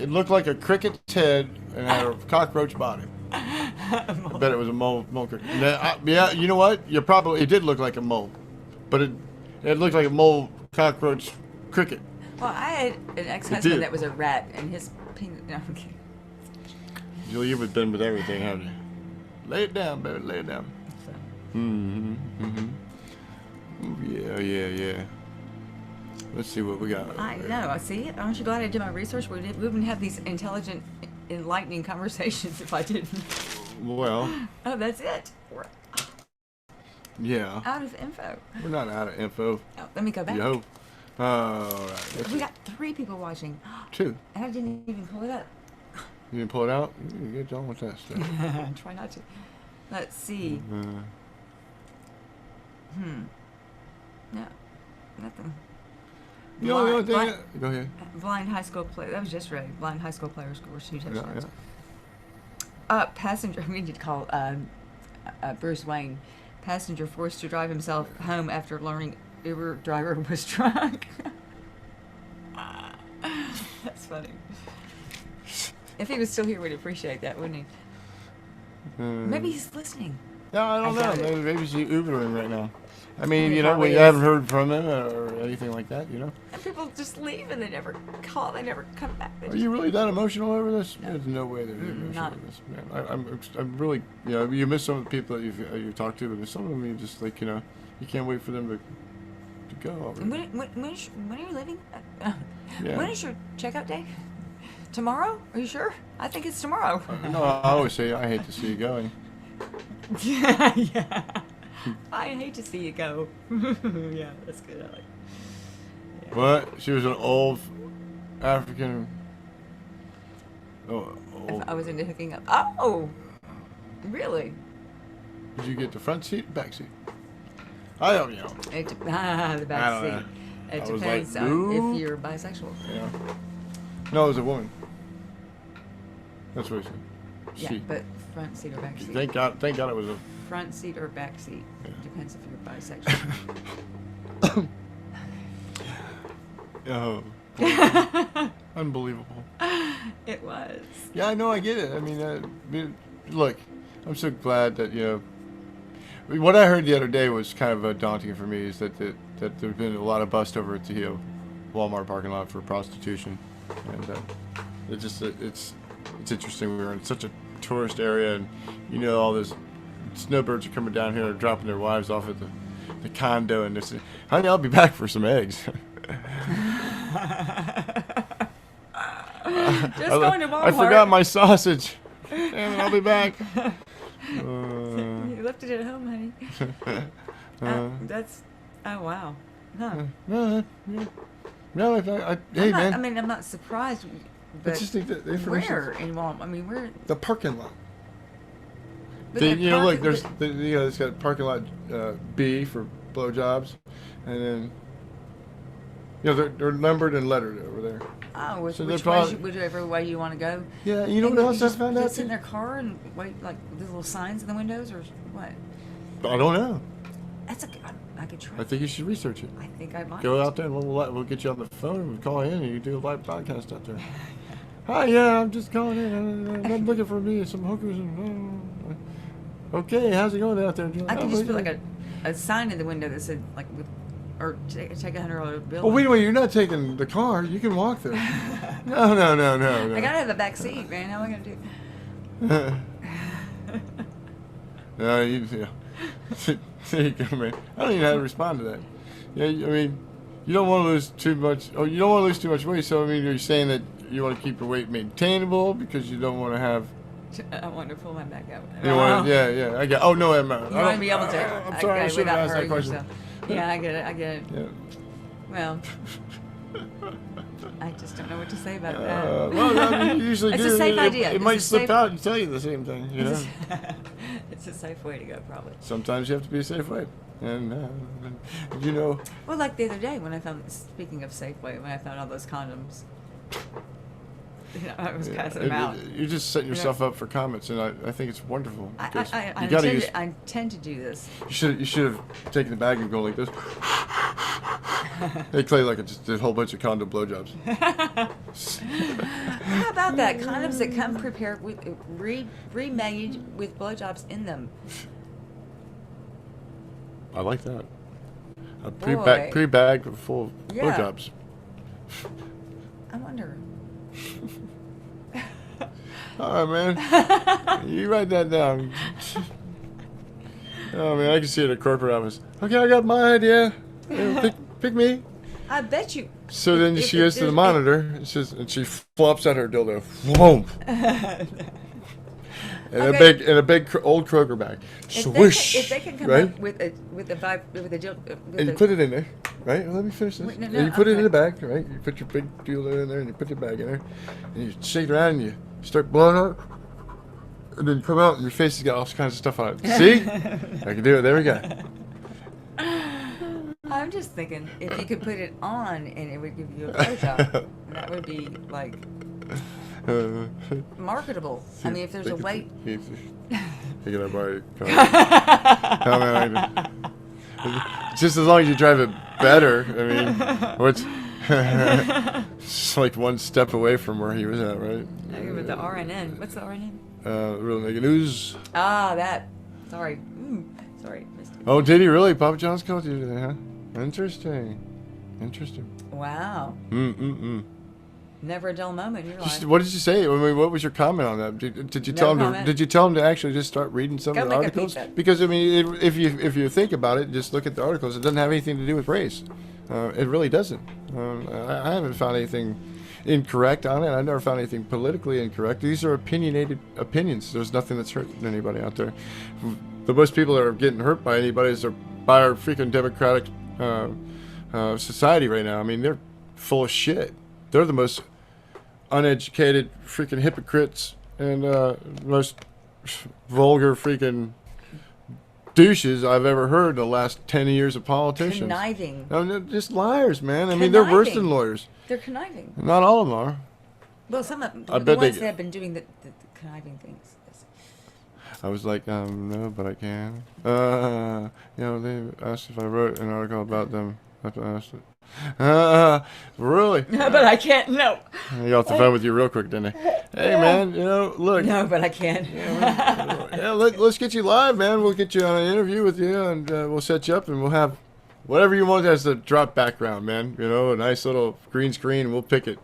S1: it looked like a cricket's head and had a cockroach body. I bet it was a mole cricket. Yeah, you know what? It did look like a mole. But it looked like a mole cockroach cricket.
S2: Well, I had an ex-husband that was a rat, and his penis... No, I'm kidding.
S1: Julie, you've been with everything, haven't you? Lay it down, baby. Lay it down.
S2: So.
S1: Yeah. Let's see what we got.
S2: I know. I see it. Aren't you glad I did my research? We wouldn't have these intelligent, enlightening conversations if I didn't.
S1: Well.
S2: Oh, that's it. We're
S1: Yeah.
S2: out of info.
S1: We're not out of info.
S2: Oh, let me go back.
S1: Yo. All right.
S2: We got 3 people watching.
S1: 2.
S2: And I didn't even pull it up.
S1: You didn't pull it out? You get on with that stuff.
S2: Try not to. Let's see. No, nothing.
S1: Go ahead.
S2: Blind high school player. That was just read. Blind high school players score 2 touchdowns. Passenger. We need to call Bruce Wayne. Passenger forced to drive himself home after learning Uber driver was drunk. That's funny. If he was still here, we'd appreciate that, wouldn't he? Maybe he's listening.
S1: No, I don't
S2: I
S1: know. Maybe he's Ubering right now. I mean,
S2: He
S1: we
S2: probably
S1: haven't
S2: is.
S1: heard from him or anything like that,
S2: And people just leave and they never call. They never come back. They
S1: Are
S2: just,
S1: you really that emotional over this?
S2: No.
S1: There's no way that you're emotional
S2: not.
S1: over this, man. I'm really, you miss some of the people that you've talked to, but some of them you just like, you can't wait for them to go over.
S2: And when are you leaving?
S1: Yeah.
S2: When is your checkout day? Tomorrow? Are you sure? I think it's tomorrow.
S1: No, I always say I hate to see you going.
S2: Yeah. I hate to see you go. Yeah, that's good. I like. Yeah.
S1: What? She was an old African. Oh, old.
S2: I was into hooking up. Oh, really?
S1: Did you get the front seat, or back seat? I don't know.
S2: The
S1: I
S2: back
S1: don't know.
S2: seat. It
S1: I was
S2: depends
S1: like,
S2: on
S1: "Ooh."
S2: if you're bisexual.
S1: Yeah. No, it was a woman. That's what he said.
S2: Yeah,
S1: She.
S2: but front seat or back seat.
S1: Thank God it was a.
S2: Front seat or back seat.
S1: Yeah.
S2: Depends if you're bisexual.
S1: Oh. Unbelievable.
S2: It was.
S1: Yeah, I know. I get it. I mean, look, I'm so glad that what I heard the other day was kind of daunting for me. Is that there's been a lot of bust over at the Walmart parking lot for prostitution, and it's interesting. We're in such a tourist area, and all those snowbirds are coming down here and dropping their wives off at the condo, and this. Honey, I'll be back for some eggs.
S2: Just going to Walmart.
S1: I forgot my sausage. Damn it, I'll be back.
S2: You left it at home, honey. That's. Oh wow. Huh.
S1: No, hey man.
S2: I mean, I'm not surprised. But
S1: I just think that the information.
S2: where in Walmart? I mean, where?
S1: The parking lot.
S2: But
S1: They,
S2: they're
S1: look,
S2: parking-
S1: there's it's got parking lot B for blowjobs, and then they're numbered and lettered over there.
S2: Oh,
S1: So
S2: which
S1: they're probably-
S2: whichever way you want to go.
S1: Yeah, you know
S2: And
S1: what else I
S2: just
S1: found out?
S2: sit in their car and wait, like with little signs in the windows, or what?
S1: I don't know.
S2: That's I could try.
S1: I think you should research it.
S2: I think I might.
S1: Go out there and we'll get you on the phone and we'll call in and you do a live podcast out there. Hi, yeah, I'm just calling in. I'm looking for me some hookers and. Okay, how's it going out there?
S2: I could just put like a sign in the window that said like or take $100 bill.
S1: Oh, wait, you're not taking the car. You can walk there. No.
S2: I gotta have a back seat, man. How am I gonna do?
S1: No, there you go, man. I don't even know how to respond to that. Yeah, I mean, you don't want to lose too much. Oh, you don't want to lose too much weight. So I mean, you're saying that you want to keep your weight maintainable because you don't want to have.
S2: I want to pull my back out.
S1: You want to, yeah. I get. Oh no, I'm.
S2: You want to be able to.
S1: I'm sorry, I should have asked that question.
S2: Yourself. Yeah, I get it.
S1: Yeah.
S2: Well, I just don't know what to say about that.
S1: Well, I mean, you usually
S2: It's
S1: do.
S2: a safe idea.
S1: It
S2: It's
S1: might
S2: a
S1: slip
S2: safe-
S1: out and tell you the same thing. You know.
S2: It's a safe way to go, probably.
S1: Sometimes you have to be a safe way, and
S2: Well, like the other day when I found, speaking of Safeway, when I found all those condoms, I was passing them out.
S1: You're just setting yourself up for comments, and I think it's wonderful. because
S2: I tend to do this.
S1: You should have taken the bag and go like this. They play like just a whole bunch of condom blowjobs.
S2: How about that? Condoms that come prepared with remade with blowjobs in them.
S1: I like that. A
S2: Boy.
S1: pre-bag full of
S2: Yeah.
S1: blowjobs.
S2: I wonder.
S1: All right, man. You write that down. Oh man, I can see it at a corporate office. Okay, I got my idea. Pick me.
S2: I bet you.
S1: So then
S2: If-
S1: she
S2: if
S1: goes to the
S2: there's-
S1: monitor and she flops out her dildo. Boom.
S2: Okay.
S1: In a big old Kroger bag. Swish.
S2: If they can come
S1: right?
S2: up with a
S1: And you put it in there, right? Well, let me finish this.
S2: Wait, no,
S1: And you put it in
S2: okay.
S1: the bag, right? You put your big dildo in there, and you put your bag in there, and you shake it around, and you start blowing up, and then you come out, and your face has got all kinds of stuff on it. See? I can do it. There we go.
S2: I'm just thinking if you could put it on and it would give you a blowjob, that would be like marketable. I mean, if there's a weight.
S1: Take it up by just as long as you drive it better. I mean, what's just like one step away from where he was at, right?
S2: With the RNN. What's the RNN?
S1: Real Nigga News.
S2: Ah, that. Sorry. Sorry, missed it.
S1: Oh, did he really? Papa John's called you today, huh? Interesting.
S2: Wow. Never a dull moment in your life.
S1: What did you say? I mean, what was your comment on that? Did you
S2: No
S1: tell him?
S2: comment.
S1: Did you tell him to actually just start reading some
S2: Go
S1: of the
S2: make a
S1: articles?
S2: pizza.
S1: Because I mean, if you think about it, just look at the articles. It doesn't have anything to do with race. It really doesn't. I haven't found anything incorrect on it. I never found anything politically incorrect. These are opinionated opinions. There's nothing that's hurting anybody out there. The most people that are getting hurt by anybody is by our freaking democratic society right now. I mean, they're full of shit. They're the most uneducated freaking hypocrites and most vulgar freaking douches I've ever heard in the last 10 years of politicians.
S2: Conniving.
S1: No, they're just liars, man. I mean, they're worse than lawyers.
S2: They're conniving.
S1: Not all of them are.
S2: Well, some of
S1: I
S2: the
S1: bet
S2: ones
S1: they-
S2: that have been doing the conniving things. Yes.
S1: I was like, no, but I can. They asked if I wrote an article about them. I asked it. Really?
S2: No, but I can't. No.
S1: I got off the phone with you real quick, didn't I? Hey, man, look.
S2: No, but I can't.
S1: Let's get you live, man. We'll get you on an interview with you, and we'll set you up, and we'll have whatever you want as the drop background, man. A nice little green screen. We'll pick it.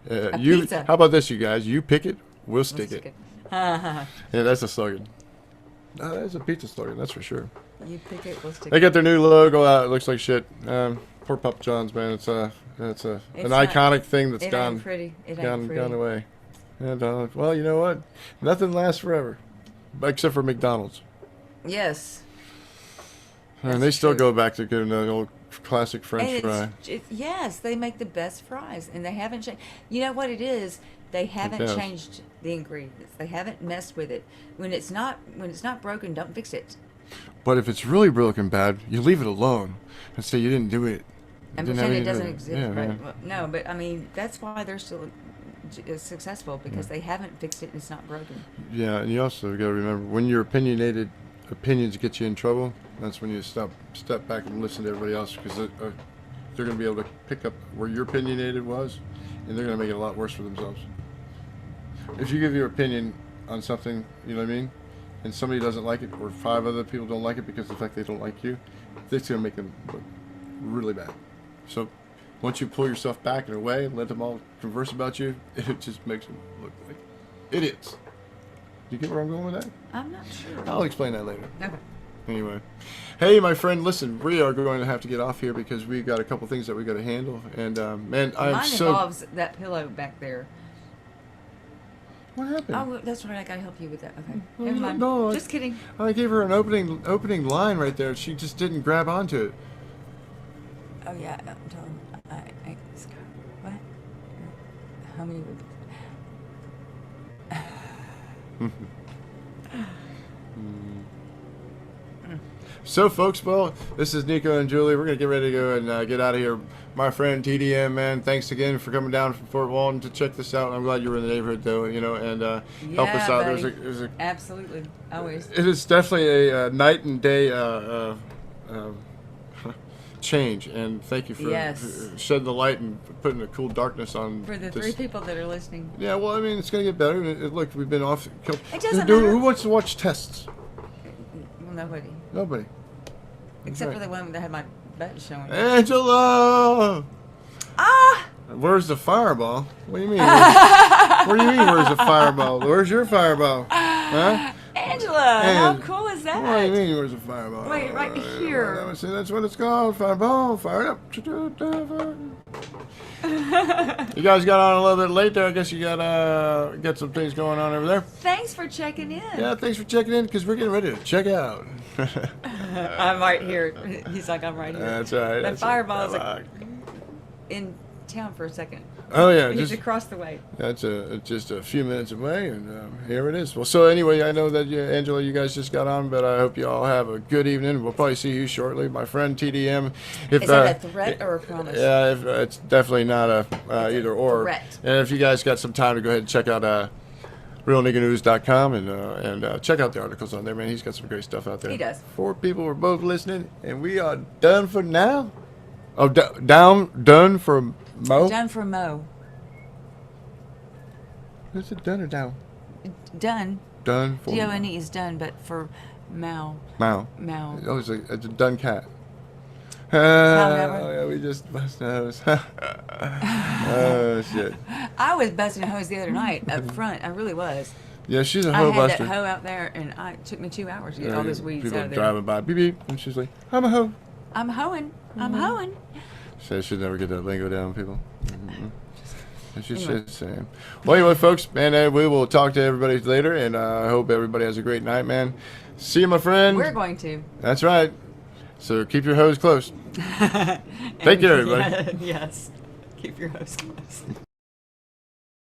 S2: Pizza.
S1: How about this, you guys? You pick it, we'll stick it. Yeah, that's a slogan. That's a pizza slogan, that's for sure.
S2: You pick it, we'll stick
S1: They
S2: it.
S1: got their new logo out. It looks like shit. Poor Papa John's, man. It's an iconic thing that's
S2: It
S1: gone.
S2: ain't pretty. It ain't
S1: Gone
S2: pretty.
S1: away. And well, you know what? Nothing lasts forever, except for McDonald's.
S2: Yes.
S1: And
S2: That's
S1: they still
S2: true.
S1: go back to getting the old classic French
S2: And
S1: fry.
S2: yes, they make the best fries, and they haven't changed. You know what it is? They haven't
S1: does.
S2: changed the ingredients. They haven't messed with it. When it's not broken, don't fix it.
S1: But if it's really broken bad, you leave it alone and say you didn't do it.
S2: And
S1: Didn't have
S2: pretend it
S1: anything
S2: doesn't
S1: to-
S2: exist.
S1: yeah,
S2: Right?
S1: yeah.
S2: Well, no, but I mean that's why they're still successful because they haven't fixed it and it's not broken.
S1: Yeah, and you also got to remember when your opinionated opinions get you in trouble. That's when you step back and listen to everybody else because they're going to be able to pick up where your opinionated was, and they're going to make it a lot worse for themselves. If you give your opinion on something, you know what I mean, and somebody doesn't like it, or 5 other people don't like it because of the fact they don't like you, that's going to make them look really bad. So once you pull yourself back and away and let them all converse about you, it just makes them look like idiots. You get where I'm going with that?
S2: I'm not sure.
S1: I'll explain that later.
S2: Okay.
S1: Anyway, hey, my friend, listen, we are going to have to get off here because we got a couple things that we got to handle. And man, I'm
S2: Mine
S1: so.
S2: involves that pillow back there.
S1: What happened?
S2: Oh, that's right. I gotta help you with that. Okay.
S1: Oh,
S2: Never mind.
S1: no,
S2: Just kidding.
S1: I gave her an opening line right there. She just didn't grab onto it.
S2: Oh yeah. I'm telling. What? How many?
S1: So, folks, well, this is Nicko and Julie. We're going to get ready to go and get out of here. My friend TDM, man, thanks again for coming down from Fort Walton to check this out. I'm glad you were in the neighborhood, though, and help us out.
S2: Buddy. Absolutely. Always.
S1: It is definitely a night and day change, and thank you for
S2: Yes.
S1: shedding the light and putting a cool darkness on
S2: For the
S1: this.
S2: 3 people that are listening.
S1: Yeah, well, I mean, it's going to get better. Look, we've been off.
S2: It doesn't matter.
S1: Who wants to watch tests?
S2: Well, nobody.
S1: Nobody.
S2: Except
S1: right.
S2: for the one that had my butt showing.
S1: Angela!
S2: Ah!
S1: Where's the fireball? What do you mean? What do you mean, where's the fireball? Where's your fireball? Huh?
S2: Angela!
S1: And-
S2: How cool is that?
S1: What do you mean, where's the fireball?
S2: Wait, right here.
S1: See, that's what it's called. Fireball. Fire it up. You guys got on a little bit late there. I guess you got some things going on over there.
S2: Thanks for checking in.
S1: Yeah, thanks for checking in because we're getting ready to check out.
S2: I'm right here. He's like, I'm right here.
S1: That's all right.
S2: The
S1: that's
S2: fireball's
S1: all
S2: like
S1: right.
S2: in town for a second.
S1: Oh yeah,
S2: He's
S1: just
S2: across the way.
S1: that's just a few minutes away, and here it is. Well, so anyway, I know that Angela, you guys just got on, but I hope you all have a good evening. We'll probably see you shortly, my friend TDM. If,
S2: Is that a threat or a promise?
S1: Yeah, it's definitely not a either or.
S2: threat.
S1: And if you guys got some time to go ahead and check out realnigganews.com and check out the articles on there, man. He's got some great stuff out there.
S2: He does.
S1: 4 people were both listening, and we are done for now. Oh, done for Mo.
S2: Done for Mo.
S1: Is it done or down?
S2: Done.
S1: Done for
S2: D-O-N-E is done, but for Mao.
S1: Mao.
S2: Mao.
S1: Oh, it's a done cat.
S2: However.
S1: Yeah, we just bust nose. Oh, shit.
S2: I was busting a hose the other night up front. I really was.
S1: Yeah, she's a
S2: I
S1: hoe
S2: had
S1: buster.
S2: that hoe out there, and it took me 2 hours to get
S1: Yeah,
S2: all those weeds
S1: people
S2: out of there.
S1: driving by, beep beep, and she's like, "I'm a hoe."
S2: I'm hoeing. I'm hoeing.
S1: So I should never get that lingo down, people. It's just
S2: Anyway.
S1: shit saying. Well, anyway, folks, man, we will talk to everybody later, and I hope everybody has a great night, man. See you, my friend.
S2: We're going to.
S1: That's right. So keep your hose close. Take care, everybody.
S2: Yes. Keep your hose closed.